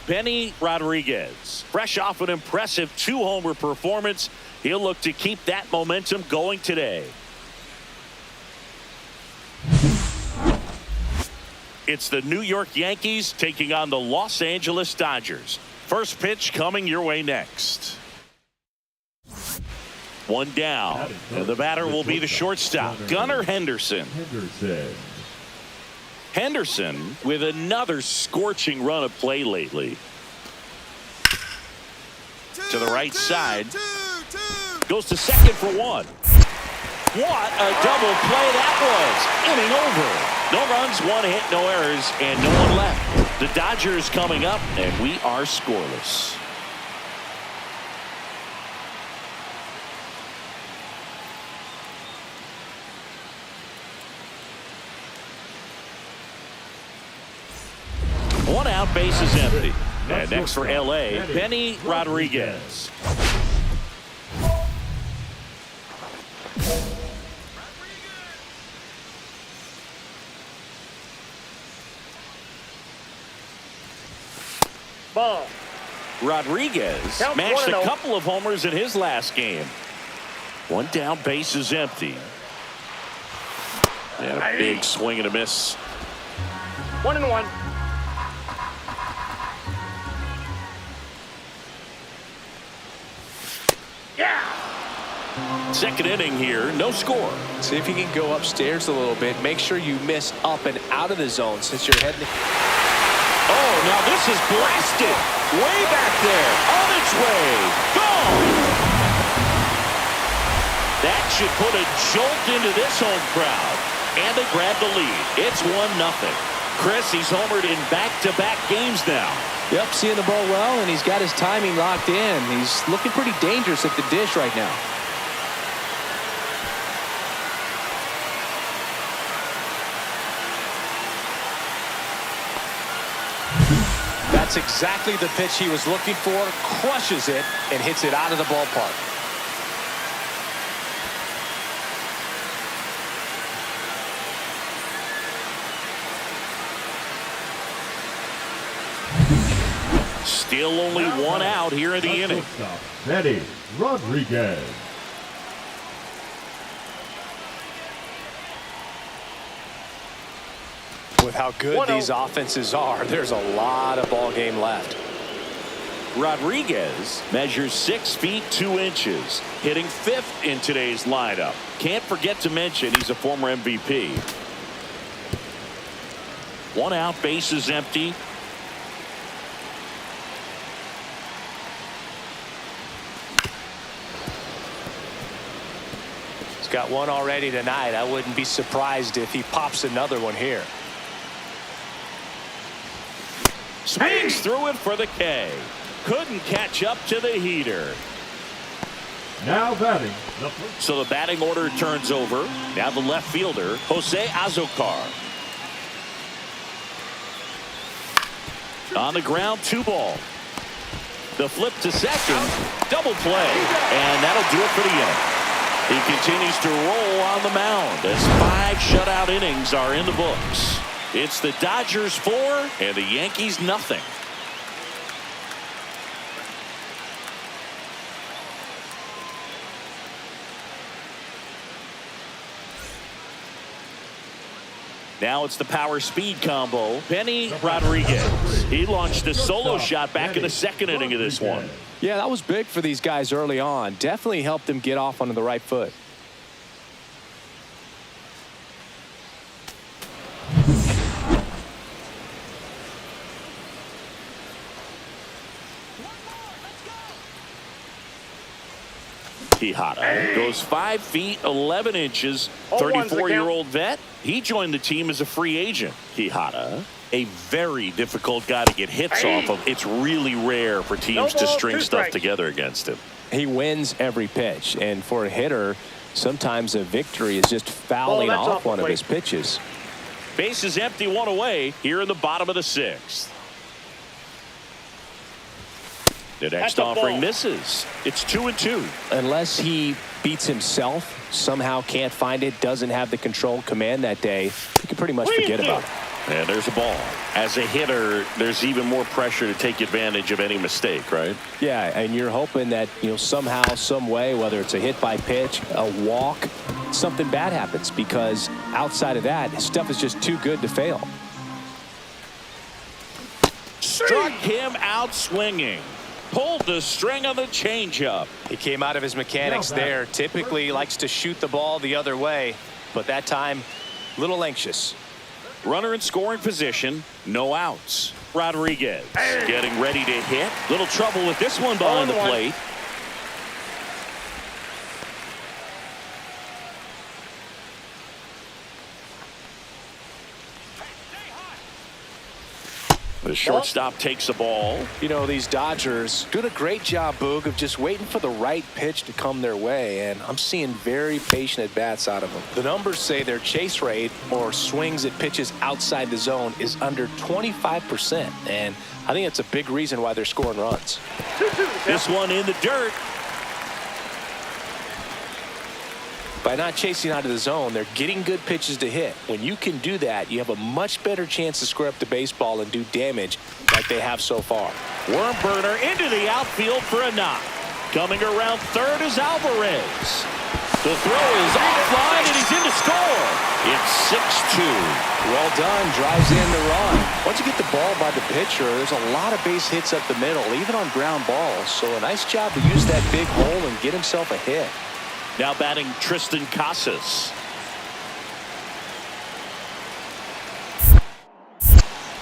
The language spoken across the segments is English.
Benny Rodriguez, fresh off an impressive 2-homer performance. He'll look to keep that momentum going today. It's the New York Yankees taking on the Los Angeles Dodgers. First pitch coming your way next. One down, and the batter will be the shortstop, Gunnar Henderson. Henderson with another scorching run of play lately. To the right side. Goes to second for one. What a double play that was. Inning over. No runs, 1 hit, no errors, and no one left. The Dodgers coming up, and we are scoreless. One out, base is empty. And next for LA, Benny Rodriguez. Ball. Rodriguez matched a couple of homers in his last game. One down, base is empty. And a big swing and a miss. 1-1. Second inning here, no score. See if you can go upstairs a little bit. Make sure you miss up and out of the zone since you're heading. Oh, now this is blasted. Way back there. On its way. Gone. That should put a jolt into this home crowd. And they grab the lead. It's 1-0. Chris, he's homered in back-to-back games now. Yep, seeing the ball well, and he's got his timing locked in. He's looking pretty dangerous at the dish right now. That's exactly the pitch he was looking for. Crushes it and hits it out of the ballpark. Still only one out here in the inning. Benny Rodriguez. With how good these offenses are, there's a lot of ball game left. Rodriguez measures 6 feet 2 inches, hitting 5th in today's lineup. Can't forget to mention he's a former MVP. One out, base is empty. He's got one already tonight. I wouldn't be surprised if he pops another one here. Swings through it for the K. Couldn't catch up to the heater. Now batting So the batting order turns over. Now the left fielder, Jose Azocar. On the ground, 2 ball. The flip to second, double play, and that'll do it for the inning. He continues to roll on the mound as 5 shutout innings are in the books. It's the Dodgers 4 and the Yankees nothing. Now it's the power speed combo. Benny Rodriguez. He launched a solo shot back in the 2nd inning of this one. Yeah, that was big for these guys early on. Definitely helped them get off onto the right foot. Quijada goes 5 feet 11 inches. 34-year-old vet. He joined the team as a free agent. Quijada, a very difficult guy to get hits off of. It's really rare for teams to string stuff together against him. He wins every pitch, and for a hitter, sometimes a victory is just fouling off one of his pitches. Base is empty, 1 away here in the bottom of the 6th. The next offering misses. It's 2-2. Unless he beats himself, somehow can't find it, doesn't have the control command that day, you can pretty much forget about it. And there's a ball. As a hitter, there's even more pressure to take advantage of any mistake, right? Yeah, and you're hoping that, somehow, some way, whether it's a hit by pitch, a walk, something bad happens, because outside of that, his stuff is just too good to fail. Struck him out swinging. Pulled the string on the changeup. He came out of his mechanics there. Typically likes to shoot the ball the other way, but that time, a little anxious. Runner in scoring position, no outs. Rodriguez getting ready to hit. Little trouble with this one behind the plate. The shortstop takes the ball. These Dodgers doing a great job, Boog, of just waiting for the right pitch to come their way, and I'm seeing very patient at-bats out of them. The numbers say their chase rate, or swings at pitches outside the zone, is under 25%, and I think it's a big reason why they're scoring runs. This one in the dirt. By not chasing out of the zone, they're getting good pitches to hit. When you can do that, you have a much better chance to square up the baseball and do damage like they have so far. Worm burner into the outfield for a knock. Coming around third is Alvarez. The throw is offline and he's in to score. It's 6-2. Well done. Drives in the run. Once you get the ball by the pitcher, there's a lot of base hits up the middle, even on ground balls. So a nice job to use that big hole and get himself a hit. Now batting Tristan Casas.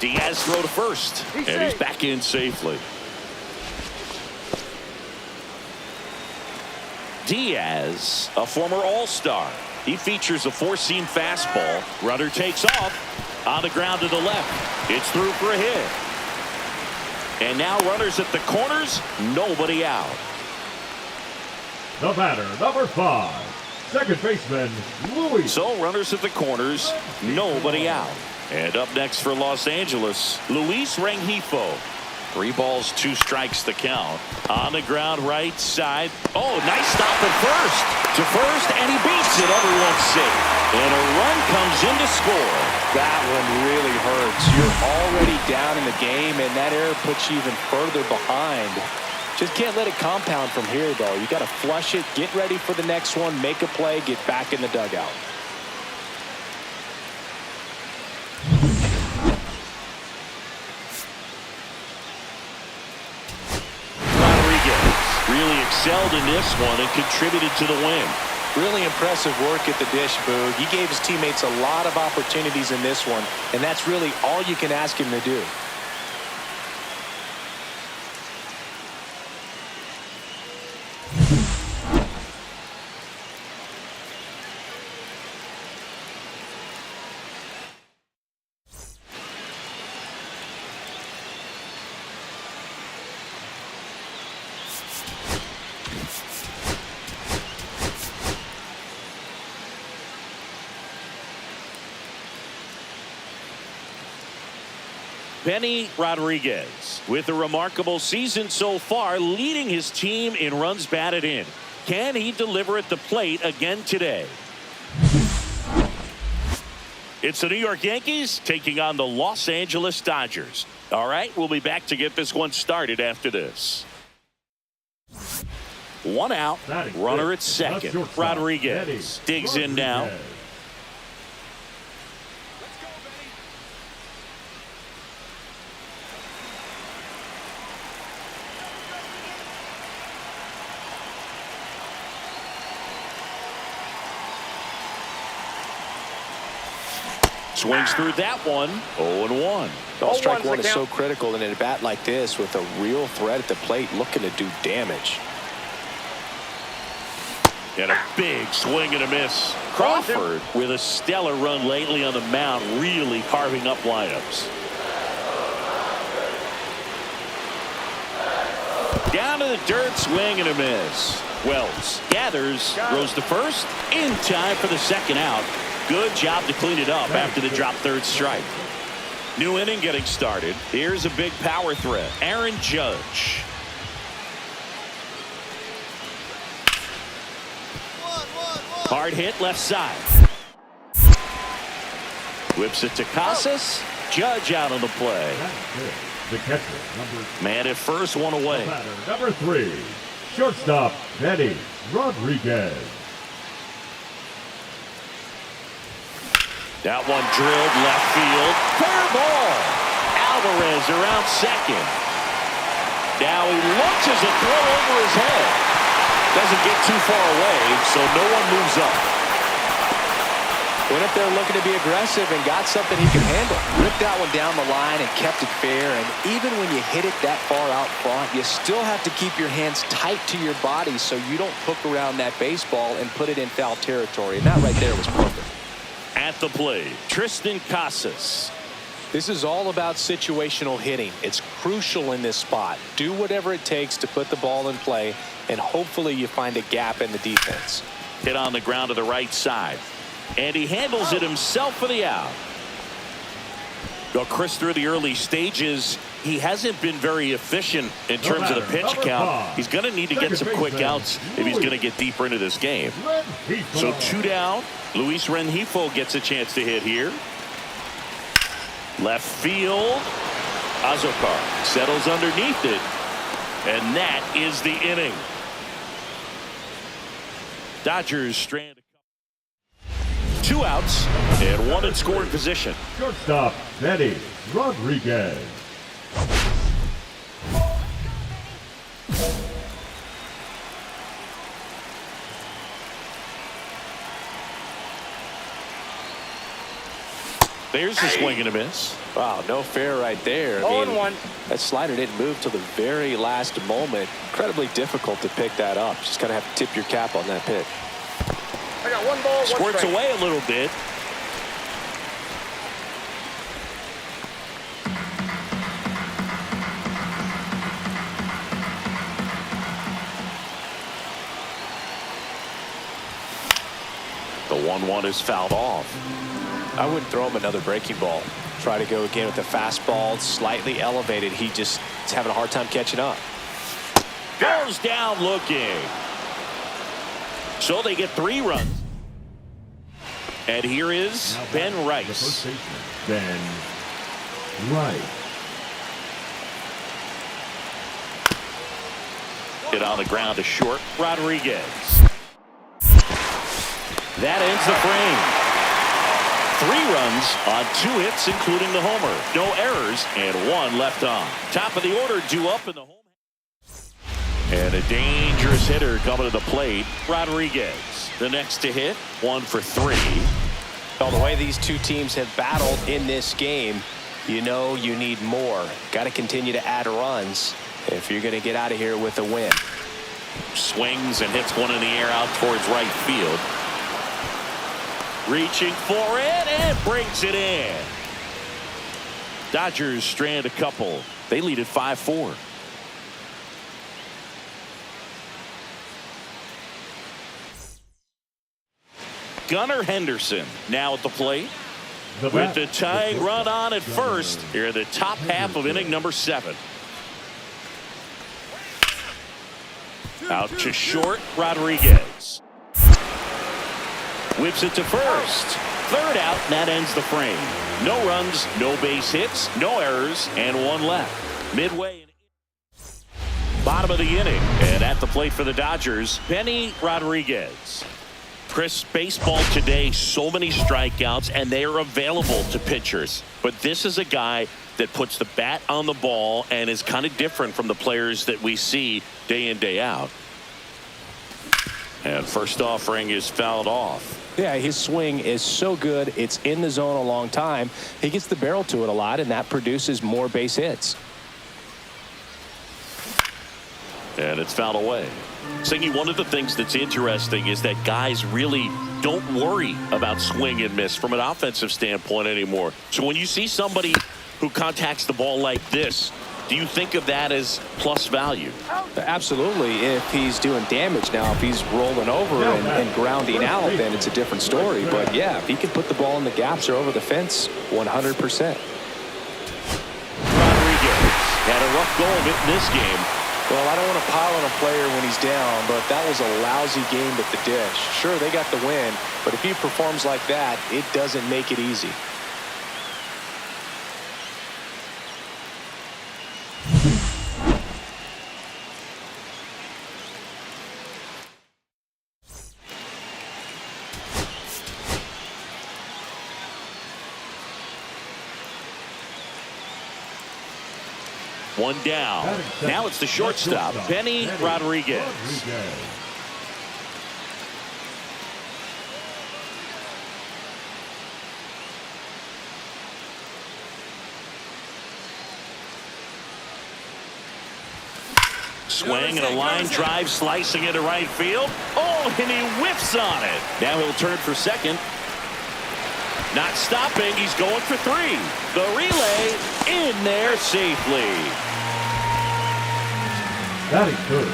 Diaz throw to first, and he's back in safely. Diaz, a former All-Star. He features a 4-seam fastball. Runner takes off on the ground to the left. It's through for a hit. And now runners at the corners, nobody out. The batter, number 5, second baseman, Luis. So runners at the corners, nobody out. And up next for Los Angeles, Luis Rengifo. 3 balls, 2 strikes the count. On the ground right side. Oh, nice stop at first. To first, and he beats it. Everyone's safe. And a run comes in to score. That one really hurts. You're already down in the game, and that error puts you even further behind. Just can't let it compound from here, though. You got to flush it, get ready for the next one, make a play, get back in the dugout. Rodriguez really excelled in this one and contributed to the win. Really impressive work at the dish, Boog. He gave his teammates a lot of opportunities in this one, and that's really all you can ask him to do. Benny Rodriguez, with a remarkable season so far, leading his team in runs batted in. Can he deliver at the plate again today? It's the New York Yankees taking on the Los Angeles Dodgers. All right, we'll be back to get this one started after this. One out, runner at second. Rodriguez digs in now. Swings through that one. 0-1. Well, strike one is so critical in a bat like this with a real threat at the plate looking to do damage. And a big swing and a miss. Crawford with a stellar run lately on the mound, really carving up lineups. Down to the dirt, swing and a miss. Wells gathers, throws to first, in time for the second out. Good job to clean it up after the drop third strike. New inning getting started. Here's a big power threat. Aaron Judge. Hard hit left side. Whips it to Casas. Judge out on the play. The catcher, man at first, one away. Number 3, shortstop Benny Rodriguez. That one drilled left field. Fair ball. Alvarez around second. Now he launches a throw over his head. Doesn't get too far away, so no one moves up. Went up there looking to be aggressive and got something he can handle. Ripped that one down the line and kept it fair. And even when you hit it that far out front, you still have to keep your hands tight to your body so you don't hook around that baseball and put it in foul territory. And that right there was perfect. At the plate, Tristan Casas. This is all about situational hitting. It's crucial in this spot. Do whatever it takes to put the ball in play, and hopefully you find a gap in the defense. Hit on the ground to the right side. And he handles it himself for the out. Well, Chris, through the early stages, he hasn't been very efficient in terms of the pitch count. He's going to need to get some quick outs if he's going to get deeper into this game. So 2 down. Luis Rengifo gets a chance to hit here. Left field. Azokar settles underneath it. And that is the inning. Dodgers strand 2 outs and 1 in scoring position. Shortstop Benny Rodriguez. There's the swing and a miss. Wow, no fair right there. 0-1. That slider didn't move till the very last moment. Incredibly difficult to pick that up. Just kind of have to tip your cap on that pitch. I got 1 ball, 1 Squirts strike. away a little bit. The 1-1 is fouled off. I wouldn't throw him another breaking ball. Try to go again with the fastball, slightly elevated. He just is having a hard time catching up. Goes down looking. So they get 3 runs. And here is Ben Rice. Ben Rice. Hit on the ground to short. Rodriguez. That ends the frame. 3 runs on 2 hits, including the homer. No errors and 1 left on. Top of the order due up in the home. And a dangerous hitter coming to the plate. Rodriguez, the next to hit. 1 for 3. Well, the way these two teams have battled in this game, you know you need more. Got to continue to add runs if you're going to get out of here with a win. Swings and hits one in the air out towards right field. Reaching for it and brings it in. Dodgers strand a couple. They lead at 5-4. Gunnar Henderson now at the plate. With the tying run on at first, here in the top half of inning number 7. Out to short, Rodriguez. Whips it to first. Third out, and that ends the frame. No runs, no base hits, no errors, and 1 left. Midway. Bottom of the inning, and at the plate for the Dodgers, Benny Rodriguez. Chris, baseball today, so many strikeouts, and they are available to pitchers. But this is a guy that puts the bat on the ball and is kind of different from the players that we see day in, day out. And first offering is fouled off. Yeah, his swing is so good. It's in the zone a long time. He gets the barrel to it a lot, and that produces more base hits. And it's fouled away. Singy, one of the things that's interesting is that guys really don't worry about swing and miss from an offensive standpoint anymore. So when you see somebody who contacts the ball like this, do you think of that as plus value? Absolutely. If he's doing damage now, if he's rolling over and grounding out, then it's a different story. But yeah, if he can put the ball in the gaps or over the fence, 100%. Rodriguez had a rough go of it in this game. Well, I don't want to pile on a player when he's down, but that was a lousy game at the dish. Sure, they got the win, but if he performs like that, it doesn't make it easy. One down. Now it's the shortstop, Benny Rodriguez. Swing and a line drive slicing into right field. Oh, and he whiffs on it. Now he'll turn for second. Not stopping. He's going for 3. The relay in there safely.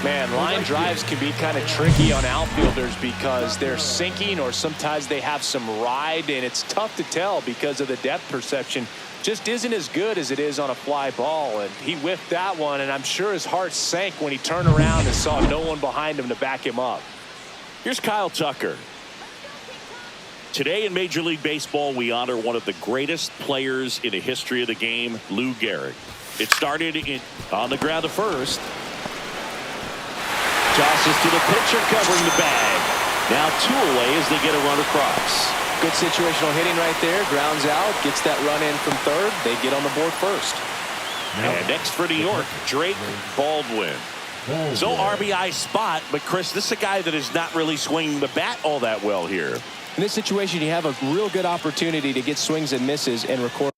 Man, line drives can be kind of tricky on outfielders because they're sinking or sometimes they have some ride, and it's tough to tell because of the depth perception just isn't as good as it is on a fly ball. And he whiffed that one, and I'm sure his heart sank when he turned around and saw no one behind him to back him up. Here's Kyle Tucker. Today in Major League Baseball, we honor one of the greatest players in the history of the game, Lou Gehrig. It started on the ground at first. Tosses to the pitcher covering the bag. Now 2 away as they get a run across. Good situational hitting right there. Grounds out, gets that run in from third. They get on the board first. And next for New York, Drake Baldwin. So RBI spot, but Chris, this is a guy that is not really swinging the bat all that well here. In this situation, you have a real good opportunity to get swings and misses and record.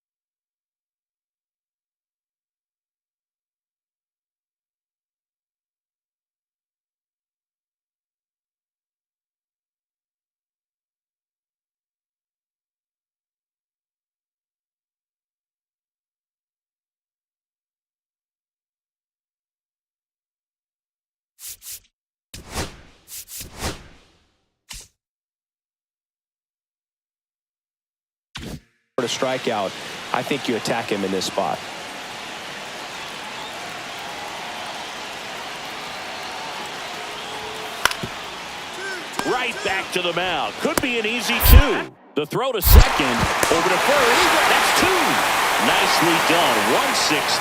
A strikeout, I think you attack him in this spot. Right back to the mound. Could be an easy 2. The throw to second, over to first. That's 2. Nicely done.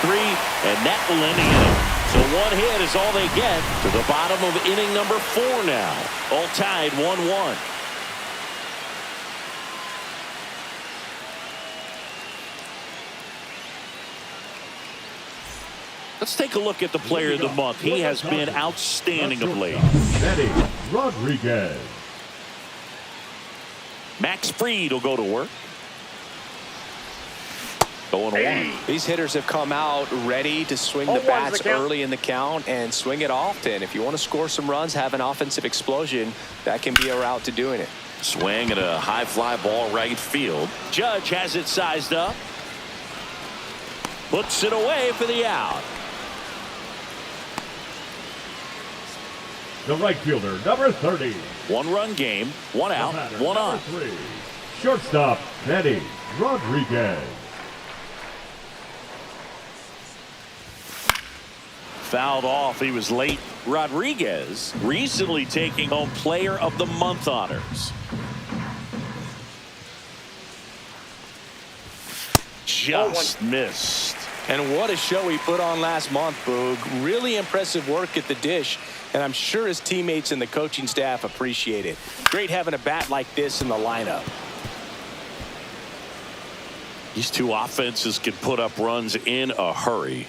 1-6-3, and that will end the inning. So 1 hit is all they get to the bottom of inning number 4 now. All tied 1-1. Let's take a look at the player of the month. He has been outstanding of late. Benny Rodriguez. Max Fried will go to work. 0-1. These hitters have come out ready to swing the bats early in the count and swing it often. If you want to score some runs, have an offensive explosion, that can be a route to doing it. Swing at a high fly ball right field. Judge has it sized up. Puts it away for the out. The right fielder, number 30. 1-run game, 1 out, 1 on. Shortstop, Benny Rodriguez. Fouled off. He was late. Rodriguez recently taking home Player of the Month honors. Just missed. And what a show he put on last month, Boog. Really impressive work at the dish, and I'm sure his teammates and the coaching staff appreciate it. Great having a bat like this in the lineup. These two offenses can put up runs in a hurry.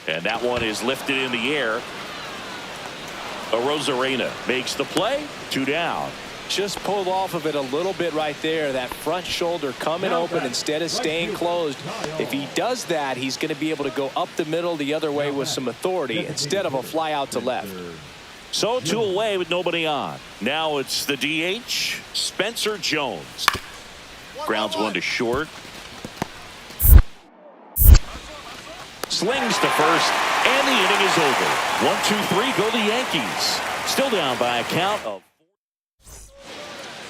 And that one is lifted in the air. Rosarena makes the play. 2 down. Just pulled off of it a little bit right there. That front shoulder coming open instead of staying closed. If he does that, he's going to be able to go up the middle the other way with some authority instead of a fly out to left. So 2 away with nobody on. Now it's the DH, Spencer Jones. Grounds 1 to short. Slings to first, and the inning is over. 1-2-3 go the Yankees. Still down by a count of 4.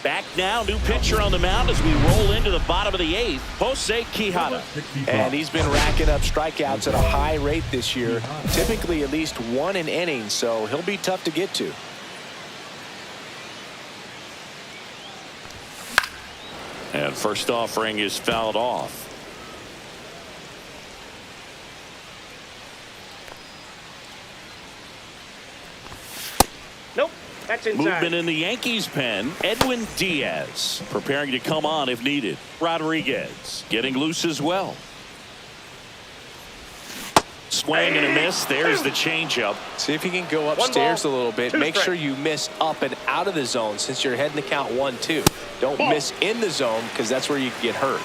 Back now, new pitcher on the mound as we roll into the bottom of the 8th. Jose Quijada. And he's been racking up strikeouts at a high rate this year. Typically at least 1 an inning, so he'll be tough to get to. And first offering is fouled off. Nope, that's inside. Movement in the Yankees pen. Edwin Diaz preparing to come on if needed. Rodriguez getting loose as well. Swing and a miss. There's the changeup. See if you can go upstairs a little bit. Make sure you miss up and out of the zone since you're heading to count 1-2. Don't miss in the zone because that's where you can get hurt.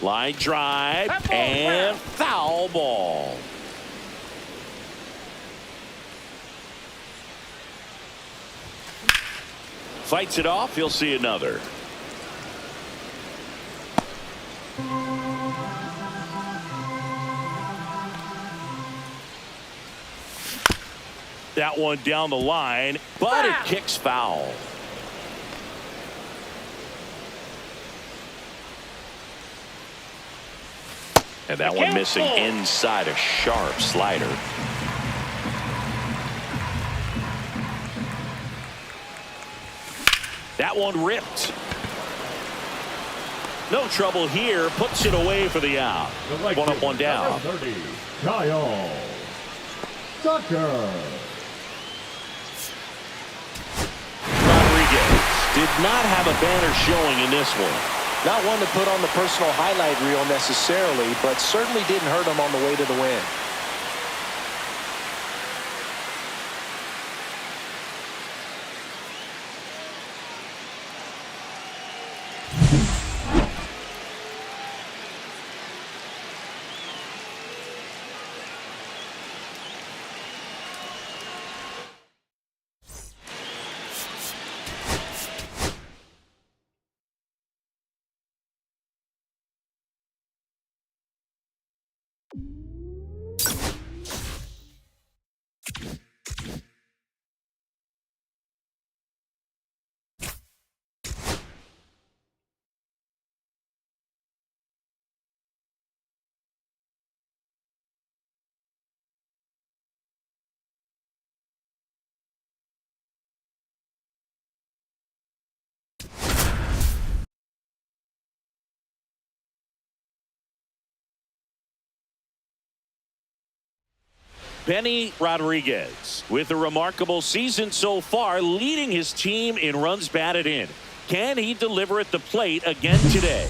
Line drive and foul ball. Fights it off. He'll see another. That one down the line, but it kicks foul. And that one missing inside a sharp slider. That one ripped. No trouble here. Puts it away for the out. 1 up, 1 down. 30, Kyle Tucker. Rodriguez did not have a banner showing in this one. Not one to put on the personal highlight reel necessarily, but certainly didn't hurt him on the way to the win. Benny Rodriguez with a remarkable season so far, leading his team in runs batted in. Can he deliver at the plate again today?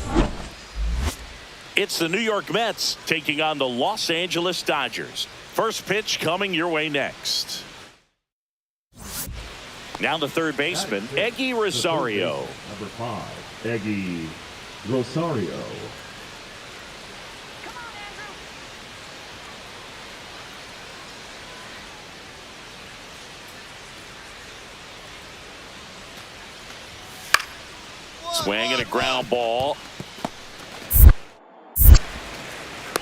It's the New York Mets taking on the Los Angeles Dodgers. First pitch coming your way next. Now the third baseman, Eggy Rosario. Number 5, Eggy Rosario. Swing and a ground ball.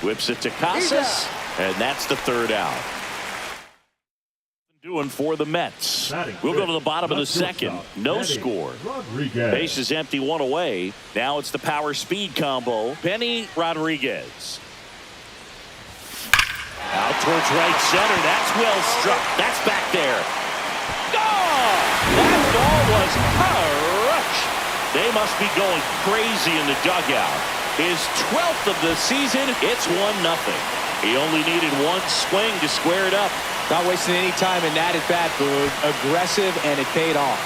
Whips it to Casas, and that's the third out. Doing for the Mets. We'll go to the bottom of the second. No score. Base is empty, one away. Now it's the power speed combo. Benny Rodriguez. Out towards right center. That's well struck. That's back there. Gone! That ball was crushed. They must be going crazy in the dugout. His 12th of the season. It's 1-0. He only needed one swing to square it up. Not wasting any time in that at bat, Boog. Aggressive, and it paid off.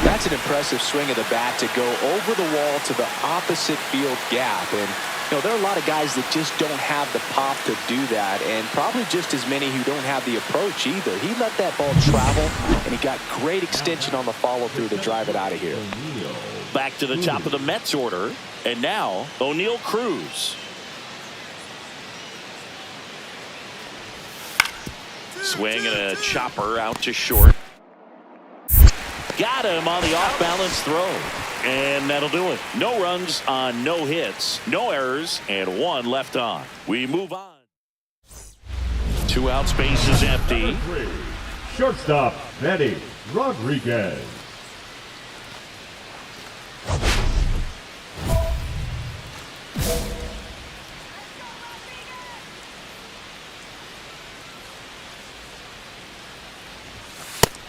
That's an impressive swing of the bat to go over the wall to the opposite field gap. And, you know, there are a lot of guys that just don't have the pop to do that, and probably just as many who don't have the approach either. He let that ball travel, and he got great extension on the follow-through to drive it out of here. Back to the top of the Mets order, and now O'Neal Cruz. Swing and a chopper out to short. Got him on the off-balance throw. And that'll do it. No runs on no hits, no errors, and one left on. We move on. 2 out, space is empty. Shortstop, Benny Rodriguez.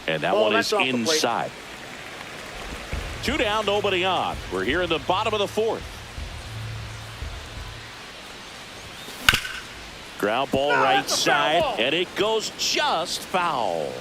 And that one is inside. 2 down, nobody on. We're here in the bottom of the 4th. Ground ball right side, and it goes just foul.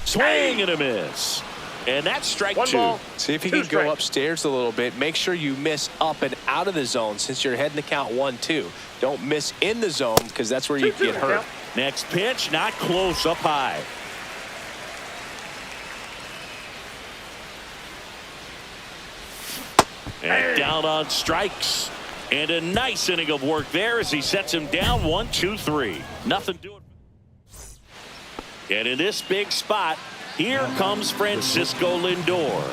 Swing and a miss. And that's strike 2. See if you can go upstairs a little bit. Make sure you miss up and out of the zone since you're heading to count 1-2. Don't miss in the zone because that's where you get hurt. Next pitch, not close, up high. And down on strikes. And a nice inning of work there as he sets him down 1-2-3. Nothing doing. And in this big spot, here comes Francisco Lindor.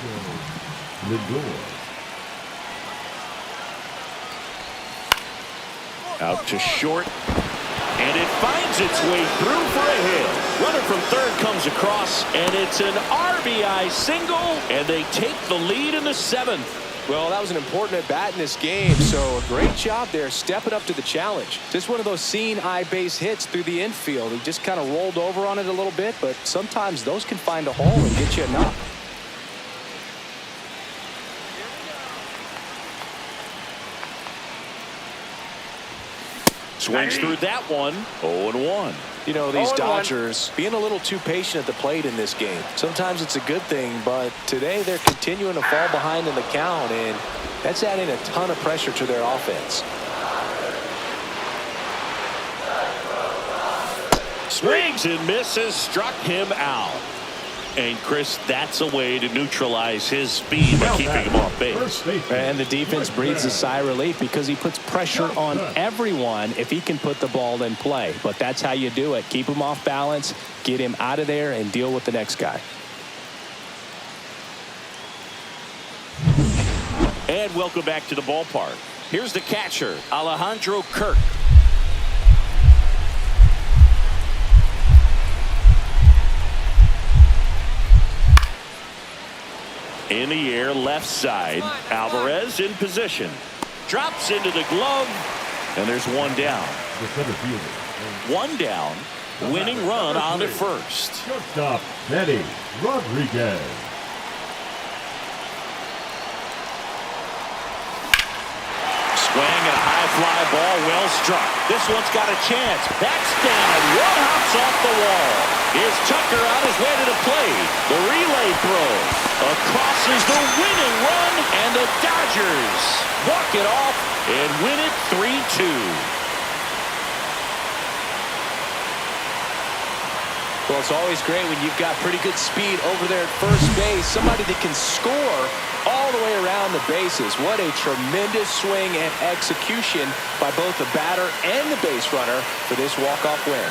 Out to short. And it finds its way through for a hit. Runner from third comes across, and it's an RBI single, and they take the lead in the 7th. Well, that was an important at-bat in this game, so a great job there stepping up to the challenge. Just one of those seeing eye base hits through the infield. He just kind of rolled over on it a little bit, but sometimes those can find a hole and get you a knock. Swings through that one. 0-1. You know, these Dodgers being a little too patient at the plate in this game. Sometimes it's a good thing, but today they're continuing to fall behind in the count, and that's adding a ton of pressure to their offense. Swings and misses, struck him out. And Chris, that's a way to neutralize his speed by keeping him off base. And the defense breathes a sigh of relief because he puts pressure on everyone if he can put the ball in play. But that's how you do it. Keep him off balance, get him out of there, and deal with the next guy. And welcome back to the ballpark. Here's the catcher, Alejandro Kirk. In the air, left side. Alvarez in position. Drops into the glove. And there's one down. One down. Winning run on to first. Shortstop, Benny Rodriguez. Swing and a high fly ball, well struck. This one's got a chance. That's down. One hops off the wall. Here's Tucker on his way to the plate. The relay throw. Across is the winning run, and the Dodgers walk it off and win it 3-2. Well, it's always great when you've got pretty good speed over there at first base. Somebody that can score all the way around the bases. What a tremendous swing and execution by both the batter and the base runner for this walk-off win.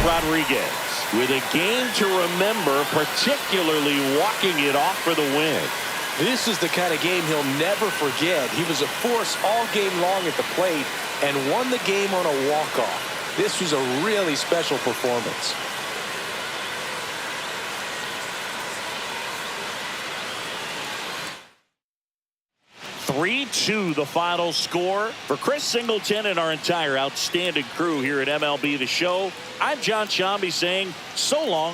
Rodriguez with a game to remember, particularly walking it off for the win. This is the kind of game he'll never forget. He was a force all game long at the plate and won the game on a walk-off. This was a really special performance. (3-2) the final score. For Chris Singleton and our entire outstanding crew here at MLB The Show, I'm John Shambi saying so long.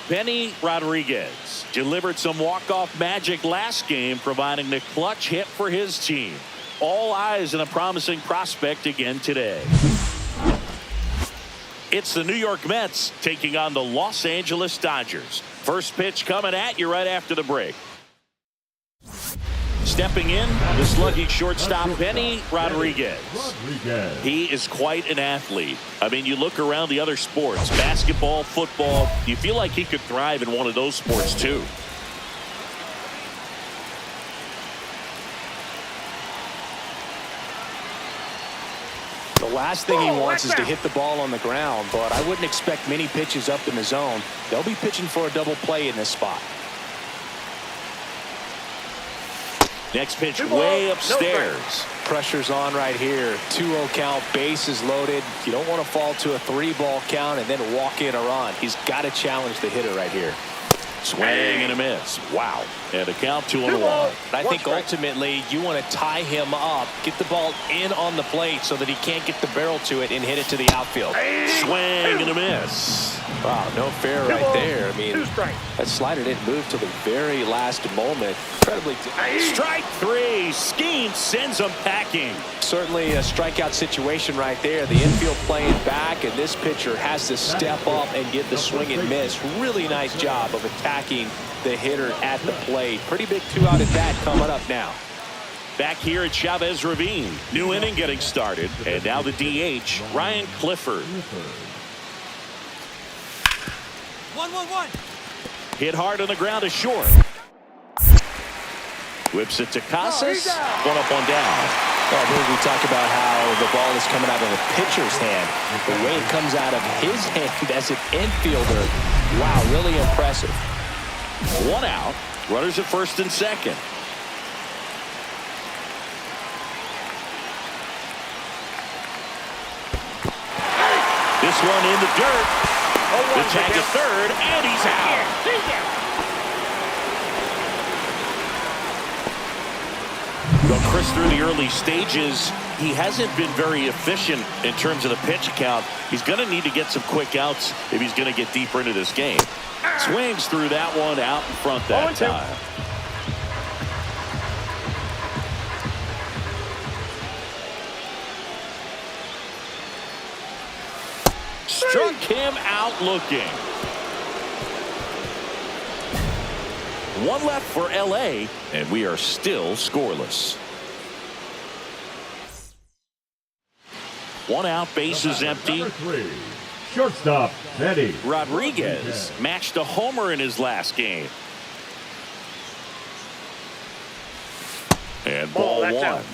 Benny Rodriguez delivered some walk-off magic last game, providing the clutch hit for his team. All eyes on a promising prospect again today. It's the New York Mets taking on the Los Angeles Dodgers. First pitch coming at you right after the break. Stepping in, the sluggy shortstop, Benny Rodriguez. He is quite an athlete. I mean, you look around the other sports, basketball, football, you feel like he could thrive in one of those sports too. The last thing he wants is to hit the ball on the ground, but I wouldn't expect many pitches up in the zone. They'll be pitching for a double play in this spot. Next pitch way upstairs. Pressure's on right here. 2-0 count, bases loaded. You don't want to fall to a 3-ball count and then walk in a run. He's got to challenge the hitter right here. Swing and a miss. Wow. And a count 2-1. I think ultimately you want to tie him up, get the ball in on the plate so that he can't get the barrel to it and hit it to the outfield. Swing and a miss. Wow, no fair right there. I mean, that slider didn't move till the very last moment. Incredibly. Strike three. Scheme sends him packing. Certainly a strikeout situation right there. The infield playing back, and this pitcher has to step up and get the swing and miss. Really nice job of attacking the hitter at the plate. Pretty big 2-out at bat coming up now. Back here at Chavez Ravine. New inning getting started. And now the DH, Ryan Clifford. 1-1-1. Hit hard on the ground to short. Whips it to Casas. One up, one down. Well, we talk about how the ball is coming out of the pitcher's hand. The way it comes out of his hand as an infielder. Wow, really impressive. One out. Runners at first and second. This one in the dirt. The tag to third, and he's out. Well, Chris, through the early stages, he hasn't been very efficient in terms of the pitch count. He's going to need to get some quick outs if he's going to get deeper into this game. Swings through that one out in front that time. Struck him out looking. One left for LA, and we are still scoreless. One out, bases empty. Number 3, shortstop, Benny Rodriguez matched a homer in his last game. And ball one. Out.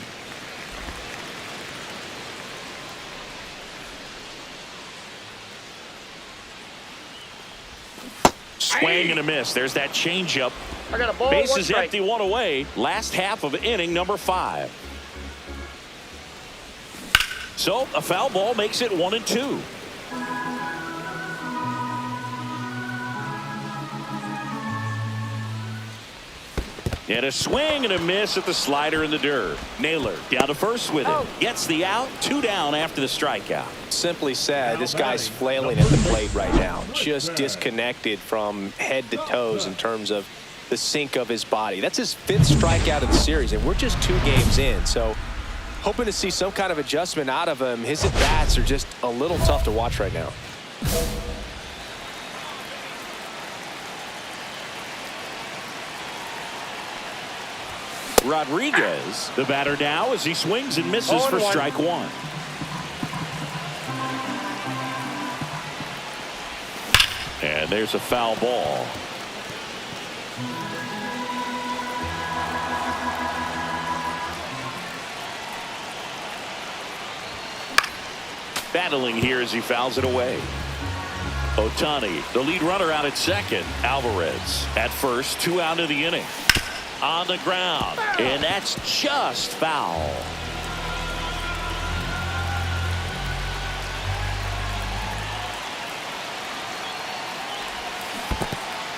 Swing and a miss. There's that changeup. I got a ball. Bases empty, one away. Last half of inning number 5. So a foul ball makes it 1-2. And a swing and a miss at the slider in the dirt. Naylor down to first with it. Gets the out. 2 down after the strikeout. Simply said, this guy's flailing at the plate right now. Just disconnected from head to toes in terms of the sink of his body. That's his 5th strikeout of the series, and we're just 2 games in. So hoping to see some kind of adjustment out of him. His at-bats are just a little tough to watch right now. Rodriguez, the batter now, as he swings and misses for strike 1. And there's a foul ball. Battling here as he fouls it away. Ohtani, the lead runner, out at second. Alvarez at first, 2 out of the inning. On the ground, and that's just foul.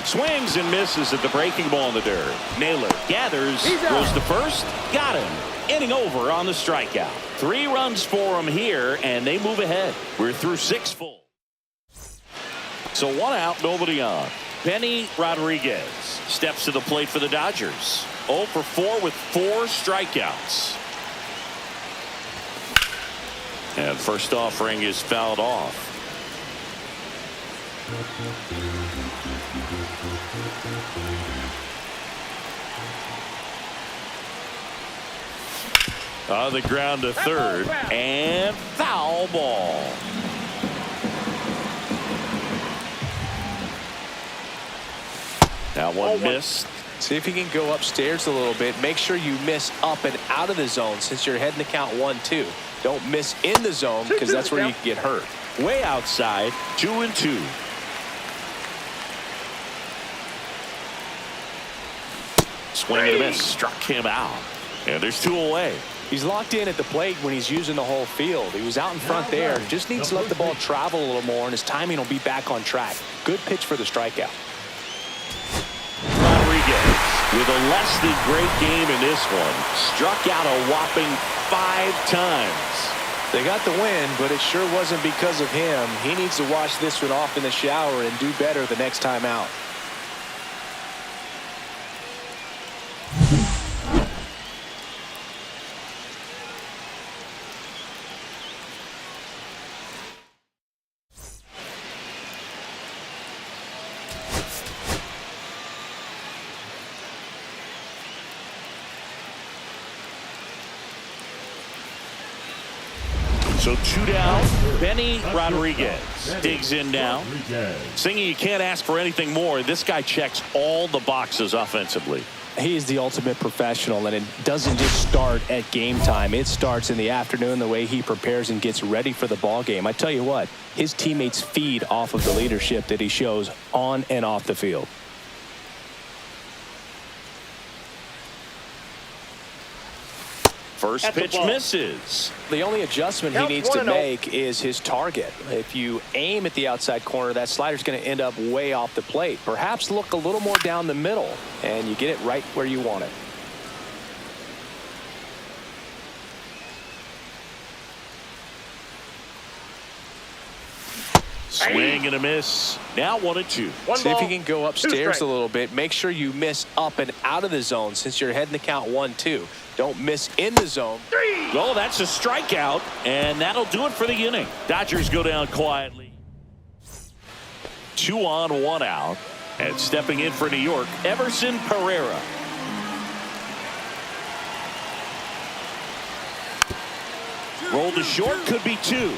Swings and misses at the breaking ball in the dirt. Naylor gathers, goes to first, got him. Inning over on the strikeout. 3 runs for him here, and they move ahead. We're through 6 full. So 1 out, nobody on. Benny Rodriguez steps to the plate for the Dodgers. 0 for 4 with 4 strikeouts. And first offering is fouled off. On the ground to third, and foul ball. That one missed. See if you can go upstairs a little bit. Make sure you miss up and out of the zone since you're heading to count 1-2. Don't miss in the zone because that's where you can get hurt. Way outside, 2-2. Swing and a miss, struck him out. And there's 2 away. He's locked in at the plate when he's using the whole field. He was out in front there. Just needs to let the ball travel a little more, and his timing will be back on track. Good pitch for the strikeout. Rodriguez with a less than great game in this one. Struck out a whopping 5 times. They got the win, but it sure wasn't because of him. He needs to wash this one off in the shower and do better the next time out. So 2 down. Benny Rodriguez digs in now. Singing, you can't ask for anything more. This guy checks all the boxes offensively. He is the ultimate professional, and it doesn't just start at game time. It starts in the afternoon, the way he prepares and gets ready for the ball game. I tell you what, his teammates feed off of the leadership that he shows on and off the field. First pitch misses. The only adjustment he needs to make is his target. If you aim at the outside corner, that slider's going to end up way off the plate. Perhaps look a little more down the middle, and you get it right where you want it. Swing and a miss. Now 1-2. See if you can go upstairs a little bit. Make sure you miss up and out of the zone since you're heading to count 1-2. Don't miss in the zone. Well, that's a strikeout, and that'll do it for the inning. Dodgers go down quietly. 2 on, 1 out. And stepping in for New York, Everson Pereira. Roll to short, could be 2.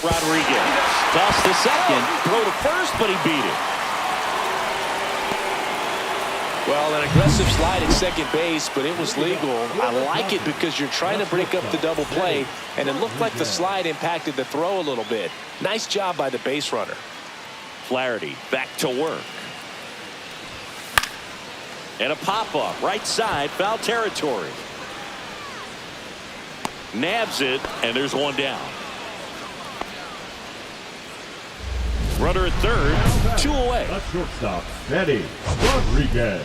Rodriguez toss to second, throw to first, but he beat it. Well, an aggressive slide at second base, but it was legal. I like it because you're trying to break up the double play, and it looked like the slide impacted the throw a little bit. Nice job by the base runner. Flaherty back to work. And a pop-up, right side, foul territory. Nabs it, and there's 1 down. Runner at third, 2 away. The shortstop, Eddie Rodriguez.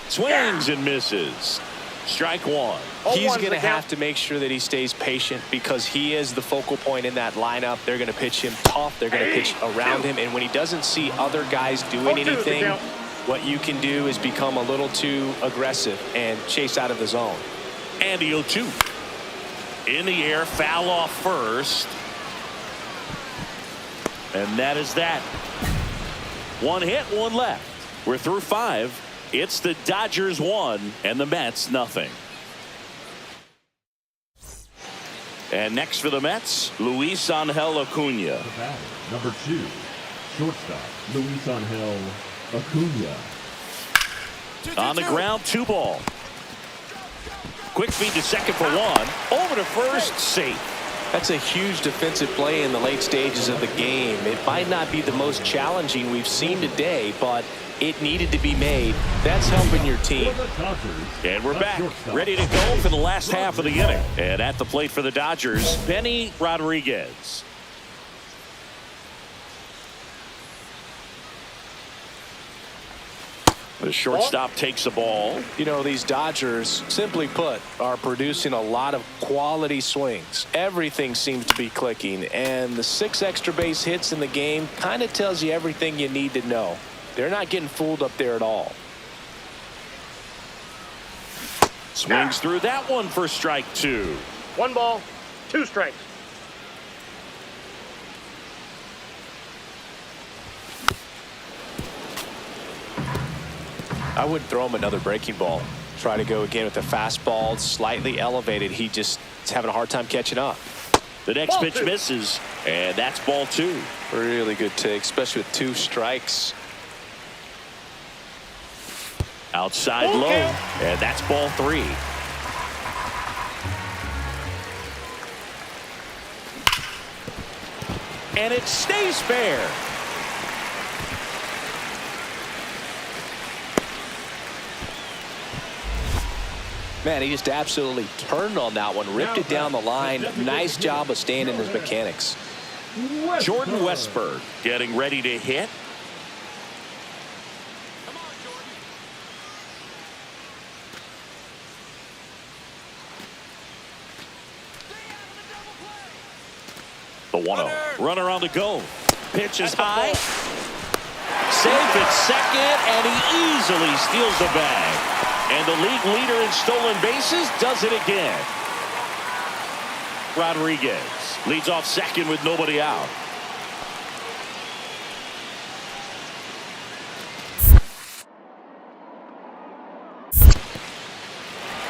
Swings and misses. Strike 1. He's going to have to make sure that he stays patient because he is the focal point in that lineup. They're going to pitch him tough. They're going to pitch around him. And when he doesn't see other guys doing anything, what you can do is become a little too aggressive and chase out of the zone. And the 0-2. In the air, foul off first. And that is that. 1 hit, 1 left. We're through 5. It's the Dodgers 1 and the Mets nothing. And next for the Mets, Luis Angel Acuna. The batter, number 2, shortstop, Luis Angel Acuna. On the ground, 2 ball. Quick feed to second for 1. Over to first, safe. That's a huge defensive play in the late stages of the game. It might not be the most challenging we've seen today, but it needed to be made. That's helping your team. And we're back, ready to go for the last half of the inning. And at the plate for the Dodgers, Benny Rodriguez. The shortstop takes the ball. You know, these Dodgers, simply put, are producing a lot of quality swings. Everything seems to be clicking, and the 6 extra base hits in the game kind of tells you everything you need to know. They're not getting fooled up there at all. Swings through that one for strike 2. 1 ball, 2 strikes. I wouldn't throw him another breaking ball. Try to go again with the fastball, slightly elevated. He just is having a hard time catching up. The next pitch misses, and that's ball 2. Really good take, especially with 2 strikes. Outside low, and that's ball 3. And it stays fair. Man, he just absolutely turned on that one, ripped it down the line. Nice job of staying in his mechanics. Jordan Westburg getting ready to hit. The 1-0. Runner on the go. Pitch is high. Safe at second, and he easily steals the bag. And the league leader in stolen bases does it again. Rodriguez leads off second with nobody out.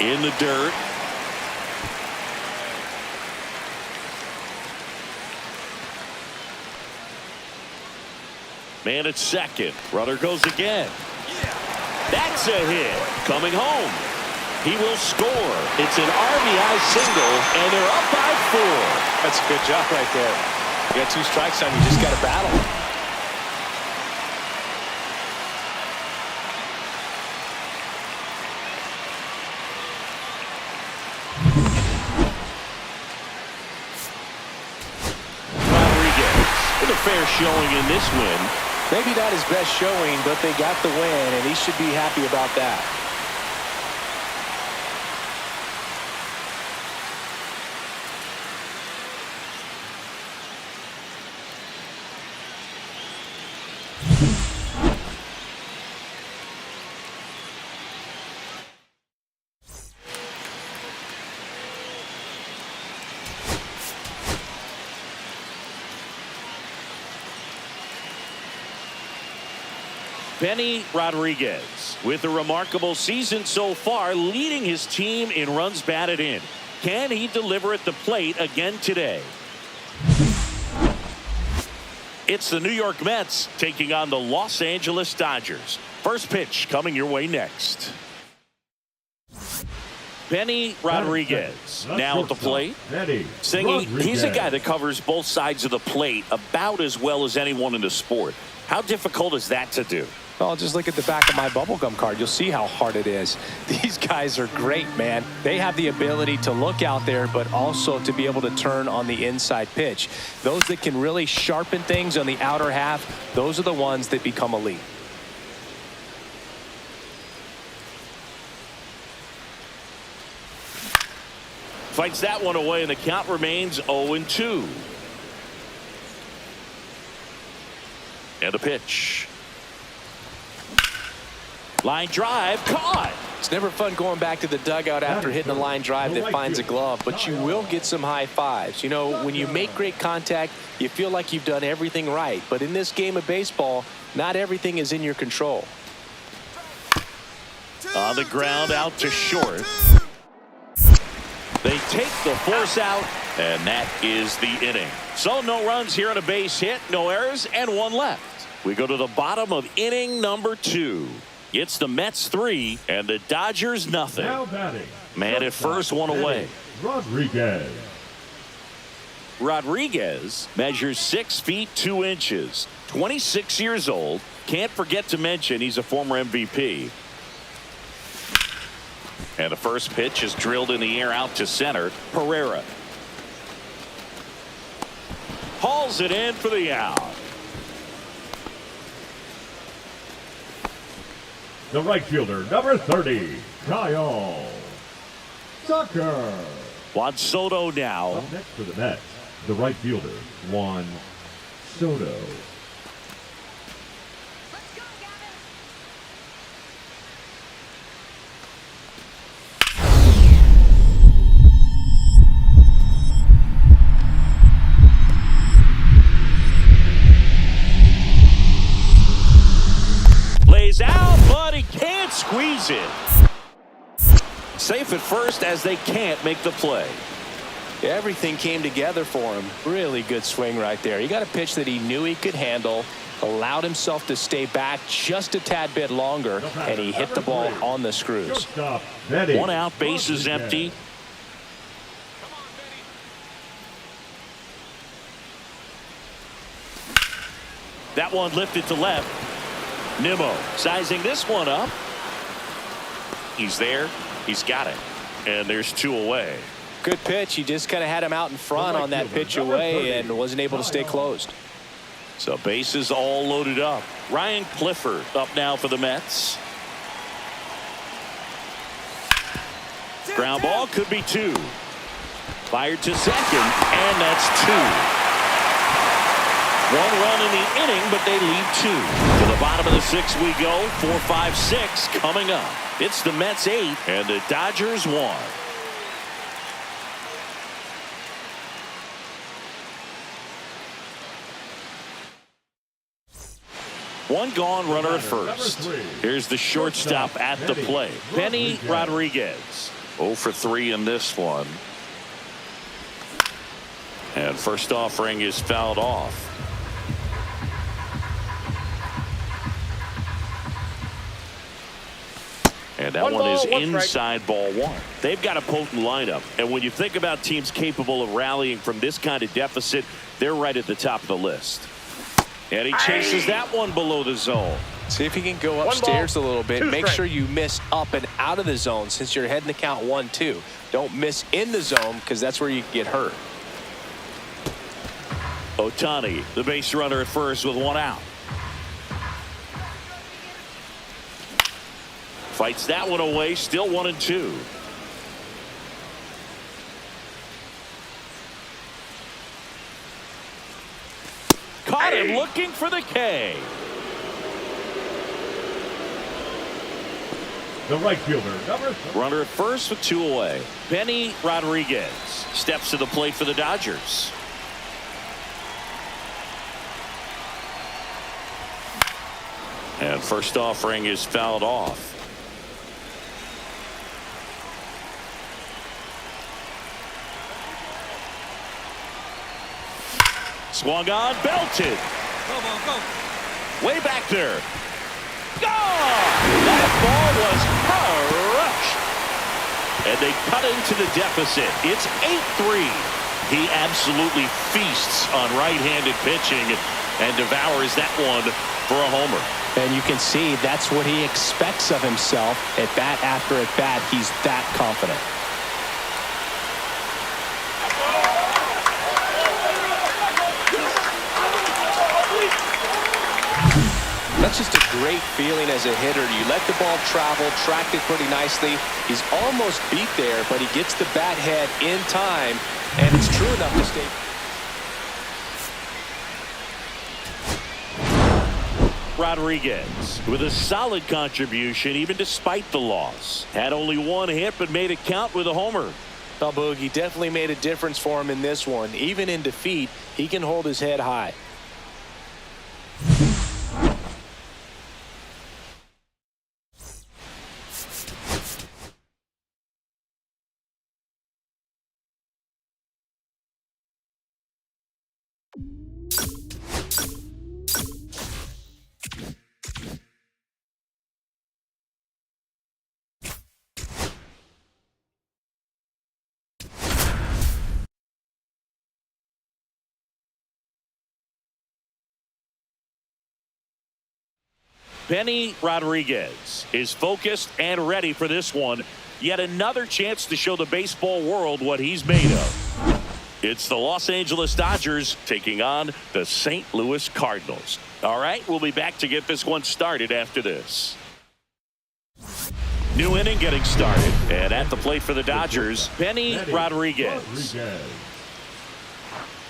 In the dirt. Man at second. Runner goes again. That's a hit. Coming home. He will score. It's an RBI single, and they're up by 4. That's a good job right there. You got 2 strikes on you, just got to battle. Rodriguez with a fair showing in this win. Maybe not his best showing, but they got the win, and he should be happy about that. Benny Rodriguez with a remarkable season so far, leading his team in runs batted in. Can he deliver at the plate again today? It's the New York Mets taking on the Los Angeles Dodgers. First pitch coming your way next. Benny Rodriguez now at the plate. Singing, he's a guy that covers both sides of the plate about as well as anyone in the sport. How difficult is that to do? Oh, just look at the back of my bubblegum card. You'll see how hard it is. These guys are great, man. They have the ability to look out there, but also to be able to turn on the inside pitch. Those that can really sharpen things on the outer half, those are the ones that become elite. Fights that one away, and the count remains 0-2. And a pitch. Line drive, caught. It's never fun going back to the dugout after hitting a line drive that finds a glove, but you will get some high fives. You know, when you make great contact, you feel like you've done everything right. But in this game of baseball, not everything is in your control. On the ground, out to short. They take the force out, and that is the inning. So no runs here on a base hit, no errors, and one left. We go to the bottom of inning number 2. It's the Mets 3 and the Dodgers nothing. Now batting. Man at first, one away. Rodriguez. Rodriguez measures 6 feet 2 inches, 26 years old. Can't forget to mention he's a former MVP. And the first pitch is drilled in the air out to center. Pereira hauls it in for the out. The right fielder, number 30, Kyle Tucker. Juan Soto now. Up next for the Mets, the right fielder, Juan Soto. Out, but he can't squeeze it. Safe at first as they can't make the play. Everything came together for him. Really good swing right there. He got a pitch that he knew he could handle, allowed himself to stay back just a tad bit longer, and he hit the ball on the screws. One out, base is empty. That one lifted to left. Nimmo sizing this one up. He's there. He's got it. And there's 2 away. Good pitch. He just kind of had him out in front on that pitch away and wasn't able to stay closed. So bases all loaded up. Ryan Clifford up now for the Mets. Ground ball could be 2. Fired to second, and that's 2. 1 run in the inning, but they lead 2. To the bottom of the 6th we go. 4, 5, 6 coming up. It's the Mets 8 and the Dodgers 1. One gone, runner at first. Here's the shortstop at the plate. Benny Rodriguez. 0 for 3 in this one. And first offering is fouled off. And that one is inside ball 1. They've got a potent lineup. And when you think about teams capable of rallying from this kind of deficit, they're right at the top of the list. And he chases that one below the zone. See if he can go upstairs a little bit. Make sure you miss up and out of the zone since you're heading to count 1-2. Don't miss in the zone because that's where you get hurt. Ohtani, the base runner at first with 1 out. Fights that one away, still 1-2. Caught him looking for the K. The right fielder, number 3. Runner at first with 2 away. Benny Rodriguez steps to the plate for the Dodgers. And first offering is fouled off. Swung on, belted. Go. Way back there. Gone! That ball was crushed. And they cut into the deficit. It's 8-3. He absolutely feasts on right-handed pitching and devours that one for a homer. And you can see that's what he expects of himself at bat after at bat. He's that confident. That's just a great feeling as a hitter. You let the ball travel, tracked it pretty nicely. He's almost beat there, but he gets the bat head in time, and it's true enough to stay. Rodriguez with a solid contribution even despite the loss. Had only one hit but made it count with a homer. Well, Boog, he definitely made a difference for him in this one. Even in defeat, he can hold his head high. Benny Rodriguez is focused and ready for this one. Yet another chance to show the baseball world what he's made of. It's the Los Angeles Dodgers taking on the St. Louis Cardinals. All right, we'll be back to get this one started after this. New inning getting started. And at the plate for the Dodgers, Benny Rodriguez.